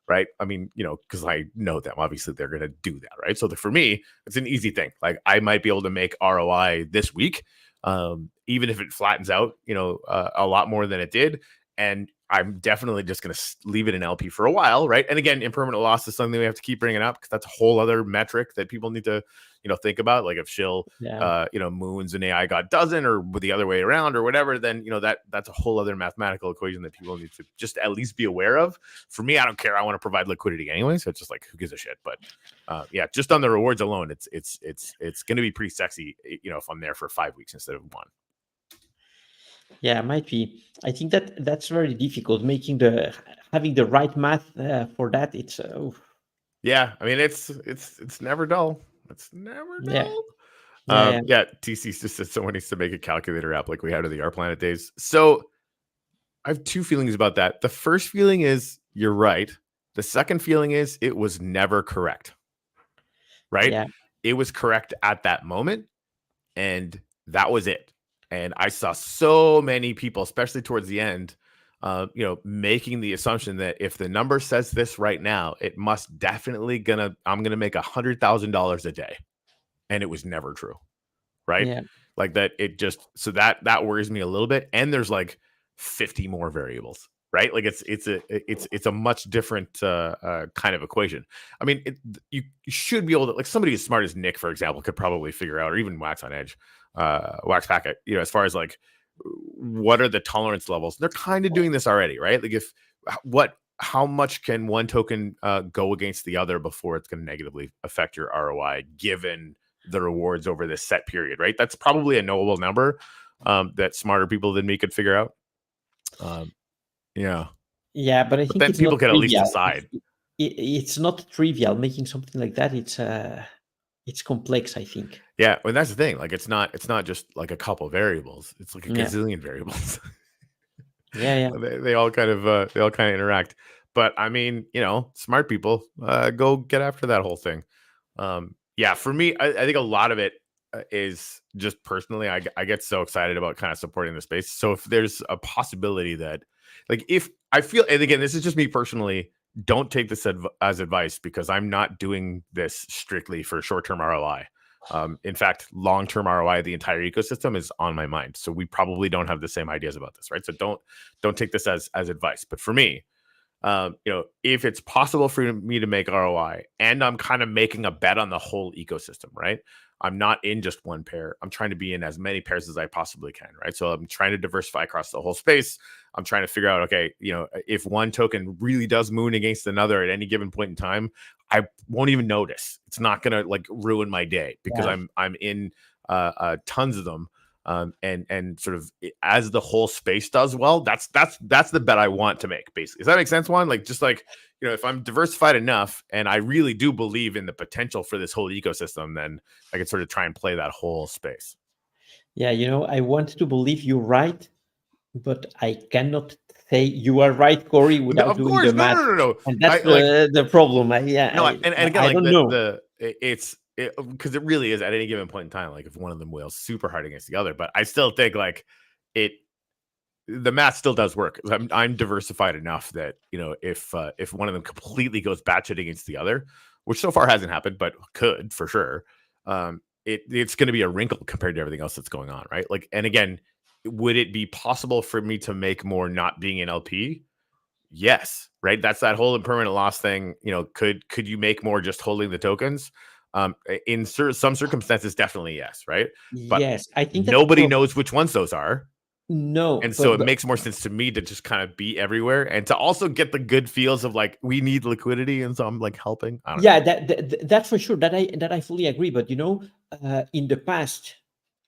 right? I mean, because I know them, obviously they're going to do that, right? So for me, it's an easy thing. Like, I might be able to make ROI this week, even if it flattens out, a lot more than it did. And I'm definitely just going to leave it in LP for a while, right? And again, impermanent loss is something we have to keep bringing up because that's a whole other metric that people need to, think about. Like if Shill, Yeah. moons and AI God doesn't, or the other way around, or whatever, then that's a whole other mathematical equation that people need to just at least be aware of. For me, I don't care. I want to provide liquidity anyway, so it's just like, who gives a shit? But yeah, just on the rewards alone, it's going to be pretty sexy, if I'm there for 5 weeks instead of 1. Yeah, might be. I think that's very difficult. Having the right math for that. It's Yeah, I mean, it's never dull. It's never yeah, dull. yeah, Yeah, TC just said someone needs to make a calculator app like we had in the R Planet days. So I have 2 feelings about that. The first feeling is you're right. The second feeling is it was never correct, right? yeah, It was correct at that moment, and that was it. And I saw so many people, especially towards the end, making the assumption that if the number says this right now, it must definitely I'm gonna make $100,000 a day, and it was never true, right? yeah, Like that, so that worries me a little bit. And there's like 50 more variables, right? Like it's a much different kind of equation. I mean, you should be able to, like, somebody as smart as Nick, for example, could probably figure out, or even Wax on Edge, Wax Packet, as far as like what are the tolerance levels. They're kind of doing this already, right? Like how much can one token go against the other before it's going to negatively affect your ROI, given the rewards over this set period, right? That's probably a knowable number that smarter people than me could figure out. Yeah. yeah. But I But think then it's not people can at least trivial. decide. It's not trivial making something like that. It's complex, I think. Yeah. And that's the thing. Like, it's not just like a couple variables. It's like a Yeah, gazillion variables. yeah, yeah, They all kind of interact. But I mean, smart people go get after that whole thing. Yeah, for me, I think a lot of it is just personally, I get so excited about kind of supporting the space. So if there's a possibility that, like, if I feel, and again, this is just me personally, don't take this as advice, because I'm not doing this strictly for short-term ROI. In fact, long-term ROI of the entire ecosystem is on my mind. So we probably don't have the same ideas about this, right? So don't take this as advice. But for me, if it's possible for me to make ROI and I'm kind of making a bet on the whole ecosystem, right? I'm not in just one pair. I'm trying to be in as many pairs as I possibly can, right? So I'm trying to diversify across the whole space. I'm trying to figure out, okay, if one token really does moon against another at any given point in time, I won't even notice. It's not going to like ruin my day because yeah. I'm in tons of them. And sort of as the whole space does well, that's the bet I want to make, basically. Does that make sense, Juan? Like, just like, if I'm diversified enough and I really do believe in the potential for this whole ecosystem, then I can sort of try and play that whole space. Yeah, I want to believe you're right, but I cannot say you are right, Corey, No, without of doing the course, math. no. And that's I like the problem. no, and again, I like don't know. it's because it really is at any given point in time. Like, if one of them wails super hard against the other, but I still think like the math still does work. I'm diversified enough that if one of them completely goes batshit against the other, which so far hasn't happened, but could for sure, it's going to be a wrinkle compared to everything else that's going on, right? Like, and again, would it be possible for me to make more not being an LP? Yes, right? That's that whole impermanent loss thing. Could you make more just holding the tokens? In some circumstances, definitely yes, right? But Yes, I think that nobody knows which ones those are. no, And so it but makes more sense to me to just kind of be everywhere and to also get the good feels of like, we need liquidity. And so I'm like helping. I don't know. yeah, that's for sure. That I fully agree. But in the past,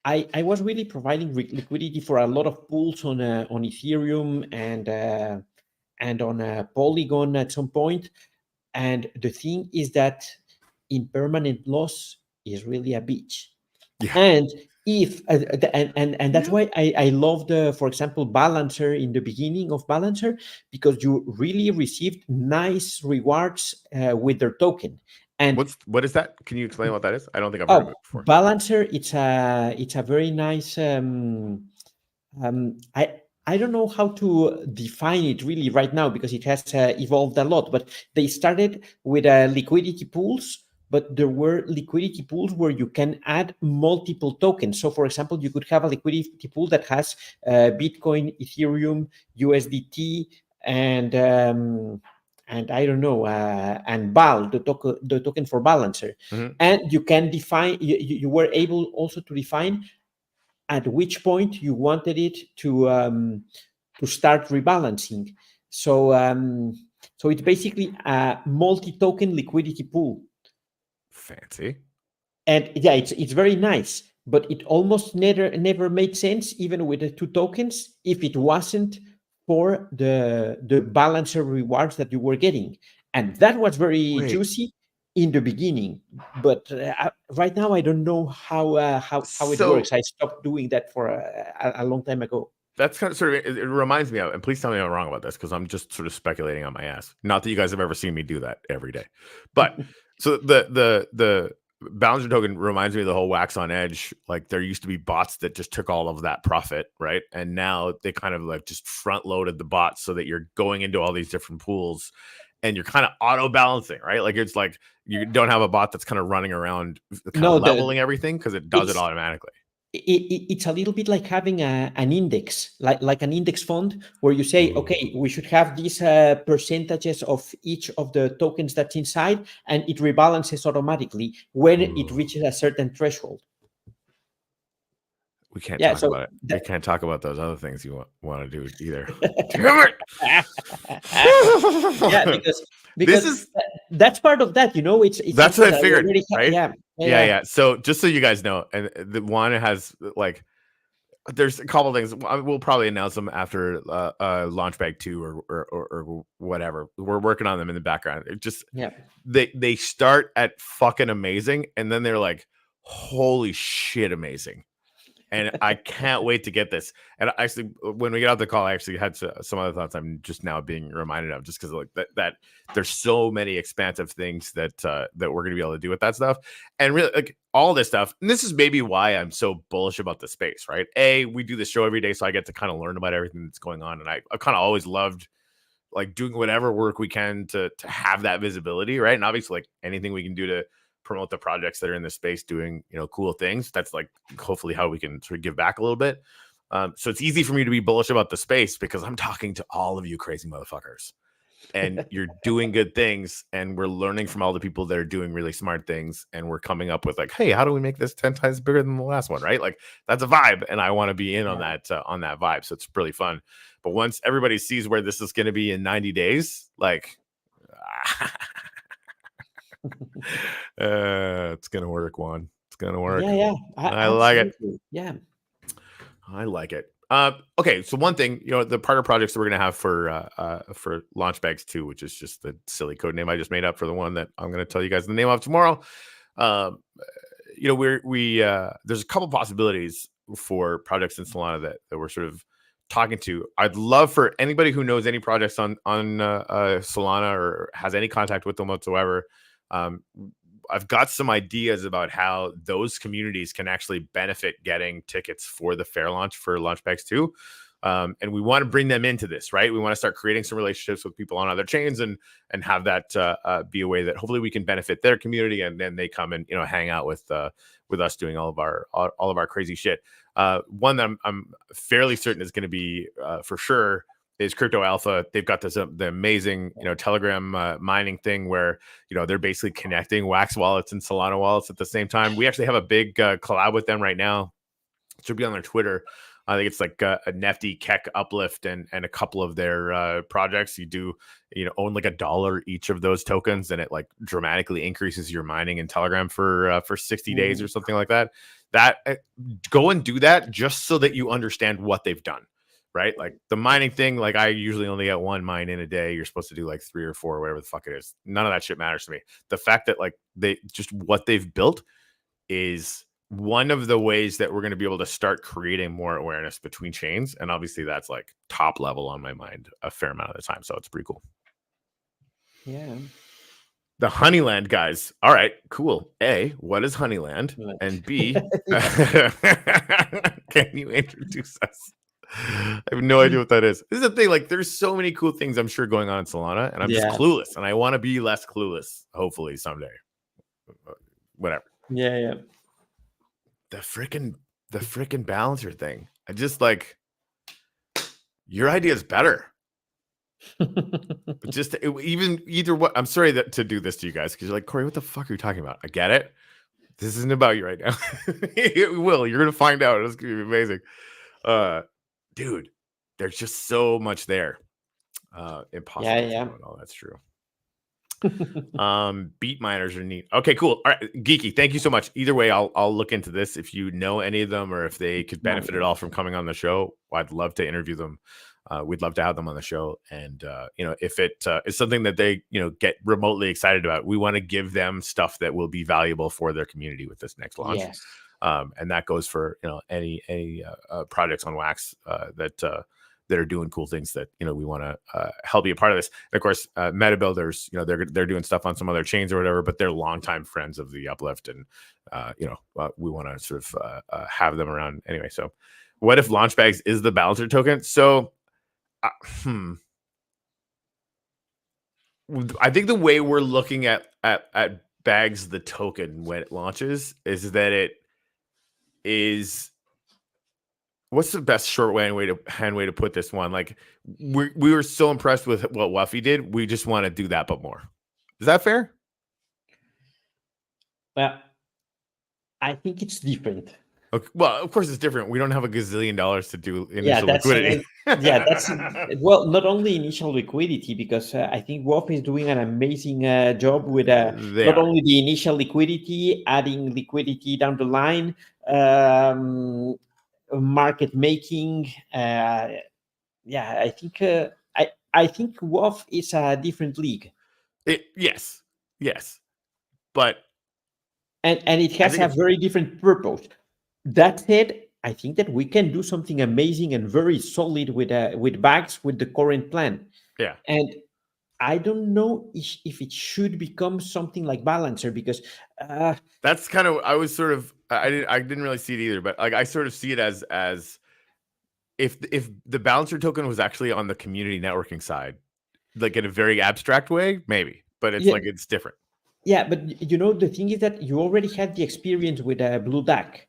I was really providing liquidity for a lot of pools on Ethereum and on Polygon at some point. And the thing is that impermanent loss is really a bitch. Yeah. And if and that's Yeah. why I loved, for example, Balancer in the beginning of Balancer, because you really received nice rewards with their token. And What is that? Can you explain what that is? I don't think I've heard of oh, it before. Balancer, it's a very nice. Um, I I don't know how to define it really right now because it has evolved a lot. But they started with liquidity pools, but there were liquidity pools where you can add multiple tokens. So, for example, you could have a liquidity pool that has Bitcoin, Ethereum, USDT, and I don't know, and BAL, the token for Balancer. Mhm. And you can define. You were able also to define at which point you wanted it to start rebalancing. So it's basically a multi-token liquidity pool, Fancy. and yeah, it's very nice. But it almost never made sense, even with the two tokens, if it wasn't for the balancer rewards that you were getting, and that was very Wait. juicy in the beginning. But right now, I don't know how it So works. I stopped doing that for a long time ago. that's kind of sort of, it reminds me of, and please tell me I'm wrong about this because I'm just sort of speculating on my ass. Not that you guys have ever seen me do that every day, but so the Balancer token reminds me of the whole wax on edge. Like there used to be bots that just took all of that profit, right? And now they kind of like just front loaded the bots so that you're going into all these different pools and you're kind of auto balancing, right? Like it's like you don't have a bot that's kind of running around, kind of No, leveling everything because it does it it's automatically. it's a little bit like having an index, like an index fund, where you say, Ooh. okay, we should have these percentages of each of the tokens that's inside, and it rebalances automatically when it Ooh. reaches a certain threshold. We can't Yeah, talk so about it. We can't talk about those other things you want to do either. Damn yeah, it! because This because is that's part of that. It's that's something what I that I figured, already right? yeah, yeah, Yeah, yeah. yeah. So just so you guys know, and the one has like there's a couple things. We'll probably announce them after Launchbag 2 or whatever. We're working on them in the background. It just Yeah. they start at fucking amazing, and then they're like, holy shit, amazing. And I can't wait to get this. And actually, when we get out the call, I actually had some other thoughts I'm just now being reminded of, just because like that there's so many expansive things that that we're gonna be able to do with that stuff, and really like all this stuff. And this is maybe why I'm so bullish about the space, right? We do this show every day, so I get to kind of learn about everything that's going on, and I've kind of always loved like doing whatever work we can to have that visibility, right? And obviously, like anything we can do to promote the projects that are in the space doing cool things, that's like hopefully how we can sort of give back a little bit. So it's easy for me to be bullish about the space because I'm talking to all of you crazy motherfuckers and you're doing good things, and we're learning from all the people that are doing really smart things, and we're coming up with like, hey, how do we make this 10 times bigger than the last one, right? Like that's a vibe, and I want to be in on Yeah. that vibe. So it's really fun. But once everybody sees where this is going to be in 90 days, like it's gonna work, Juan. It's gonna work. Yeah, I like it. absolutely. Yeah. I like it. Okay, so one thing, the partner projects that we're gonna have for Launchbags 2, which is just the silly code name I just made up for the one that I'm gonna tell you guys the name of tomorrow. Um, there's a couple possibilities for projects in Solana that we're sort of talking to. I'd love for anybody who knows any projects on Solana or has any contact with them whatsoever. Um, I've got some ideas about how those communities can actually benefit getting tickets for the fair launch for Launchbags 2. And we want to bring them into this, right? We want to start creating some relationships with people on other chains and have that be a way that hopefully we can benefit their community, and then they come and hang out with us doing all of our crazy shit. One that I'm fairly certain is going to be for sure is Crypto Alpha. They've got this the amazing, Telegram mining thing where, they're basically connecting Wax wallets and Solana wallets at the same time. We actually have a big collab with them right now. It should be on their Twitter. I think it's like a Nefty, Keck, Uplift, and a couple of their projects. You do, own like $1 each of those tokens, and it like dramatically increases your mining in Telegram for 60 days or something like that. Go and do that just so that you understand what they've done, right? Like the mining thing, like I usually only get 1 mine in a day. You're supposed to do like 3 or 4, whatever the fuck it is. None of that shit matters to me. The fact that like what they've built is one of the ways that we're going to be able to start creating more awareness between chains. And obviously that's like top level on my mind a fair amount of the time. So it's pretty cool. Yeah. The Honeyland guys. All right, cool. A, what is Honeyland? And B, can you introduce us? I have no idea what that is. This is the thing. Like, there's so many cool things I'm sure going on in Solana, and I'm just clueless. And I want to be less clueless, hopefully someday. Whatever. Yeah. The freaking balancer thing. I just like your idea is better. Either what. I'm sorry to do this to you guys because you're like, Corey, what the fuck are you talking about? I get it. This isn't about you right now. It will. You're gonna find out. It's gonna be amazing. Dude, there's just so much there. Impossible. Yeah. Oh, that's true. Beat miners are neat. Okay, cool. All right, Geeky, thank you so much. Either way, I'll look into this. If you know any of them or if they could benefit at all from coming on the show, I'd love to interview them. We'd love to have them on the show. And if it is something that they get remotely excited about, we want to give them stuff that will be valuable for their community with this next launch. Yes. And that goes for any projects on Wax that are doing cool things that we want to help be a part of this. And of course, meta builders, they're doing stuff on some other chains or whatever, but they're longtime friends of the Uplift, and we want to sort of have them around anyway. So, what if Launchbags is the balancer token? So, I think the way we're looking at Bags the token when it launches is that it is. What's the best hand way to put this one? Like we were so impressed with what Wuffy did. We just want to do that, but more. Is that fair? Well, I think it's different. Okay. Well, of course it's different. We don't have $1 gazillion to do initial liquidity. That's well, not only initial liquidity, because I think Wuffy is doing an amazing job with not only the initial liquidity, adding liquidity down the line. Market making, I think I think WOF is a different league. Yes, but and it has a very different purpose. That said, I think that we can do something amazing and very solid with Bags with the current plan. Yeah, and I don't know if it should become something like Balancer, because that's kind of I didn't really see it either, but like I sort of see it as if the Balancer token was actually on the community networking side, like in a very abstract way, maybe, but it's like it's different. Yeah, but the thing is that you already had the experience with Blue Duck.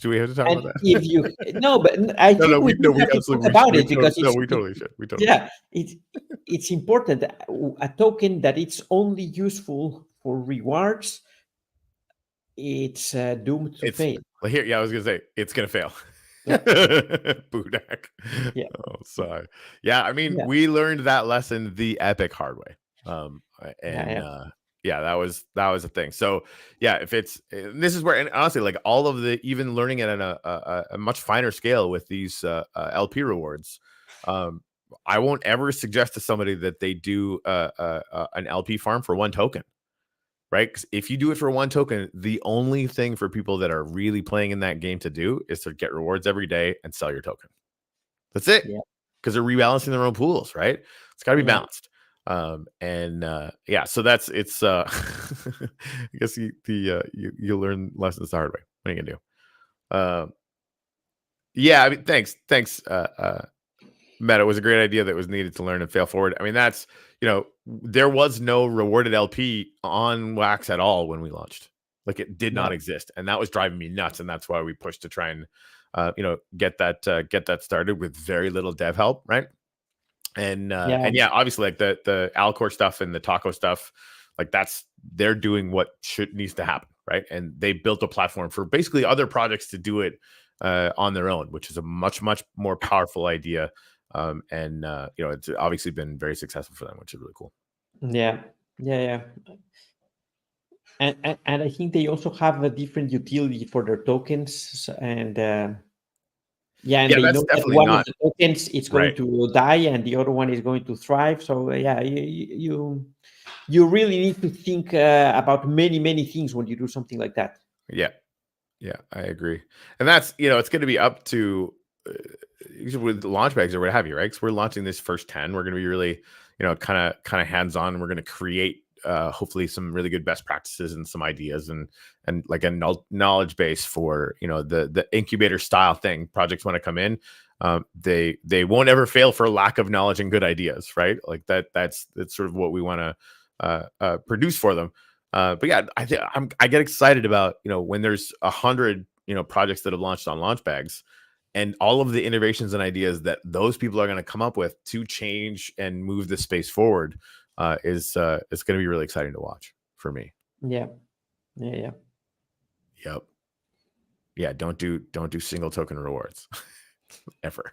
Do we have to talk about that? If you but I think we have to talk about it because we totally should. Yeah, it's important. A token that it's only useful for rewards, it's doomed to fail. I was gonna say it's gonna fail. Yeah. Budak. Yeah. Oh, sorry. Yeah, I mean, we learned that lesson the epic hard way. That was a thing. So if this is where, and honestly, like all of the, even learning it at a much finer scale with these LP rewards, I won't ever suggest to somebody that they do an LP farm for 1 token, right? Because if you do it for 1 token, the only thing for people that are really playing in that game to do is to get rewards every day and sell your token. That's it. Because they're rebalancing their own pools, right? It's got to be balanced. So that's it's I guess you learn lessons the hard way. What are you gonna do? I mean, thanks Meta. It was a great idea that was needed to learn and fail forward. I mean, that's there was no rewarded LP on Wax at all when we launched. Like it did not exist, and that was driving me nuts, and that's why we pushed to try and get that started with very little dev help, right? And Yeah. yeah, obviously like the Alcor stuff and the taco stuff, like they're doing what needs to happen, right? And they built a platform for basically other projects to do it on their own, which is a much more powerful idea. And it's obviously been very successful for them, which is really cool. Yeah. And I think they also have a different utility for their tokens, and and they That's know that definitely one of not the tokens is going right. to die and the other one is going to thrive. So you really need to think about many things when you do something like that. Yeah, I agree. And that's it's going to be up to with launch bags or what have you, right? Because we're launching this first 10. We're going to be really kind of hands on. We're going to create hopefully some really good best practices and some ideas and like a knowledge base for the incubator style thing. Projects want to come in, they won't ever fail for lack of knowledge and good ideas, right? Like that's sort of what we want to produce for them. But yeah, I get excited about when there's 100 projects that have launched on launch bags, and all of the innovations and ideas that those people are going to come up with to change and move the space forward is going to be really exciting to watch for me. Yeah. Yep. Yeah. Don't do single token rewards ever.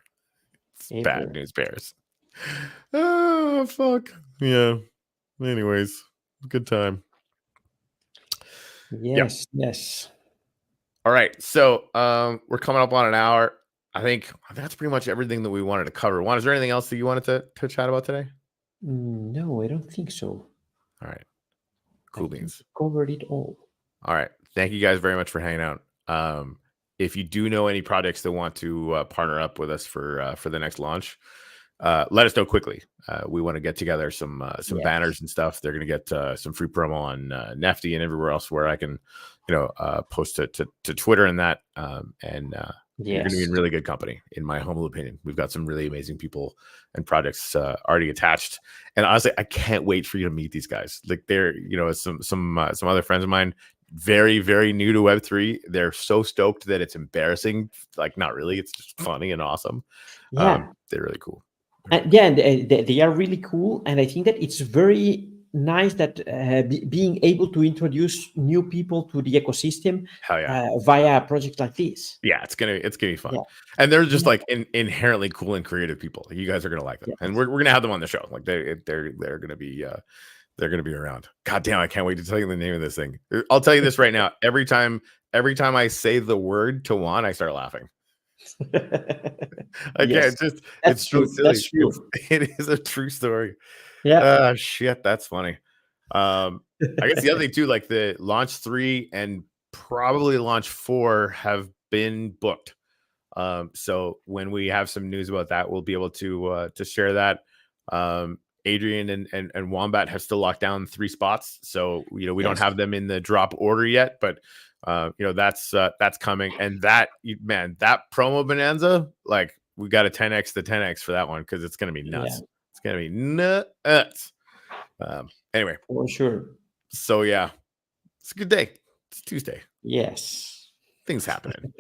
It's bad news bears. Oh fuck. Yeah. Anyways, good time. Yes. All right. So we're coming up on an hour. I think that's pretty much everything that we wanted to cover. Juan, is there anything else that you wanted to chat about today? No, I don't think so. All right. Cool beans. Covered it all. All right. Thank you guys very much for hanging out. If you do know any projects that want to partner up with us for the next launch, let us know quickly. We want to get together some banners and stuff. They're going to get some free promo on Nefty and everywhere else where I can, post to Twitter and that. You're going to be in really good company, in my humble opinion. We've got some really amazing people and projects already attached, and honestly, I can't wait for you to meet these guys. Like they're, some other friends of mine, very very new to Web3. They're so stoked that it's embarrassing. Like not really, it's just funny and awesome. Yeah, they're really cool. and they are really cool, and I think that it's very nice that being able to introduce new people to the ecosystem via a project like this. Yeah, it's gonna be fun, and they're just like inherently cool and creative people. You guys are gonna like them, and we're gonna have them on the show. Like they're gonna be around. God damn, I can't wait to tell you the name of this thing. I'll tell you this right now. Every time I say the word to Juan, I start laughing. Again, it's so silly. That's true. It is a true story. Yeah. Shit, that's funny. I guess the other thing too, like the launch 3 and probably launch 4 have been booked. So when we have some news about that, we'll be able to share that. Adrian and Wombat have still locked down 3 spots, so we don't have them in the drop order yet, but that's coming. And that promo bonanza, like we got to 10x the 10x for that one because it's gonna be nuts. It's gonna be nuts. Anyway, for sure. So yeah, it's a good day. It's Tuesday. Yes, things happening.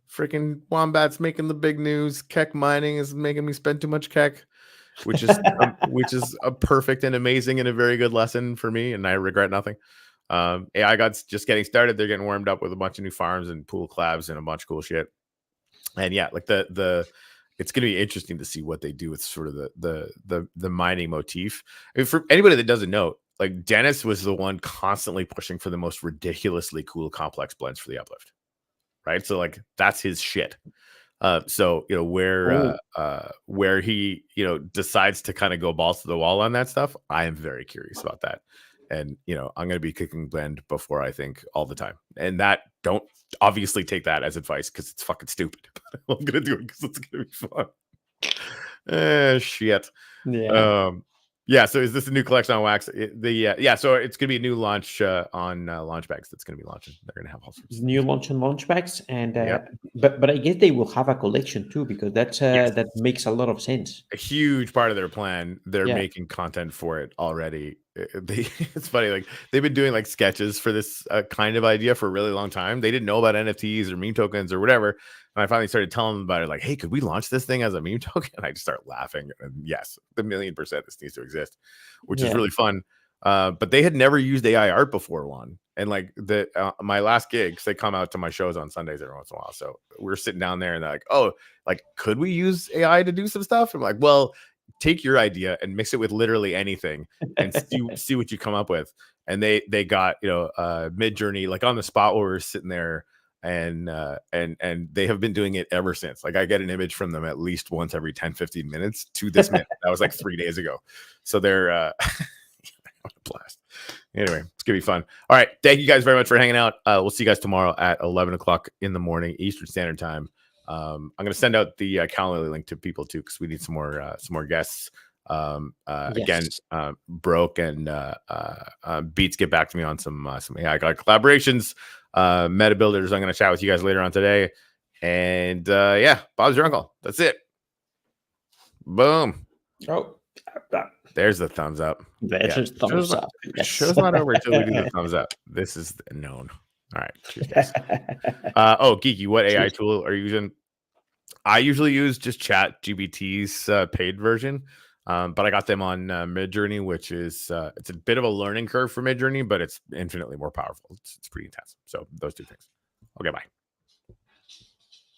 Freaking Wombat's making the big news. Keck mining is making me spend too much Keck, which is a perfect and amazing and a very good lesson for me, and I regret nothing. Aigod's just getting started. They're getting warmed up with a bunch of new farms and pool collabs and a bunch of cool shit. And yeah, like it's going to be interesting to see what they do with sort of the mining motif. I mean, for anybody that doesn't know, like Dennis was the one constantly pushing for the most ridiculously cool complex blends for the uplift, right? So like that's his shit. So where he decides to kind of go balls to the wall on that stuff, I am very curious about that. And I'm going to be kicking blend before I think all the time, and that don't obviously take that as advice because it's fucking stupid. But I'm going to do it because it's going to be fun. Shit. Yeah. So is this a new collection on wax? So it's going to be a new launch on launch bags that's going to be launching. They're going to have all sorts of new launch on launch bags, and but I guess they will have a collection too, because that's that makes a lot of sense. A huge part of their plan. They're making content for it already. it's funny, like they've been doing like sketches for this kind of idea for a really long time. They didn't know about NFTs or meme tokens or whatever, and I finally started telling them about it. Like, hey, could we launch this thing as a meme token? And I just start laughing. And yes, the 1,000,000% this needs to exist, which is Yeah. really fun. But they had never used AI art before, one. And like my last gigs, they come out to my shows on Sundays every once in a while. So we're sitting down there and they're like, oh, like, could we use AI to do some stuff? I'm like, well, take your idea and mix it with literally anything and see what you come up with. And they got, Mid Journey like on the spot where we're sitting there, and they have been doing it ever since. Like I get an image from them at least once every 10-15 minutes to this minute. That was like 3 days ago. So they're a blast. Anyway, it's gonna be fun. All right, thank you guys very much for hanging out. We'll see you guys tomorrow at 11 o'clock in the morning Eastern Standard Time. I'm gonna send out the Calendly link to people too, because we need some more guests. Again, Yes. Broke and Beats get back to me on some AI collaborations. Meta builders, I'm gonna chat with you guys later on today. And yeah, Bob's your uncle. That's it. Boom. Oh, There's the thumbs up. there's a thumbs up. Yes. Show's not over until we do the thumbs up. This is known. All right. Cheers, guys. Oh, Geeky, what AI tool are you using? I usually use just Chat GBT's paid version, but I got them on Midjourney, which is it's a bit of a learning curve for Midjourney, but it's infinitely more powerful. It's pretty intense. So those two things. Okay, bye.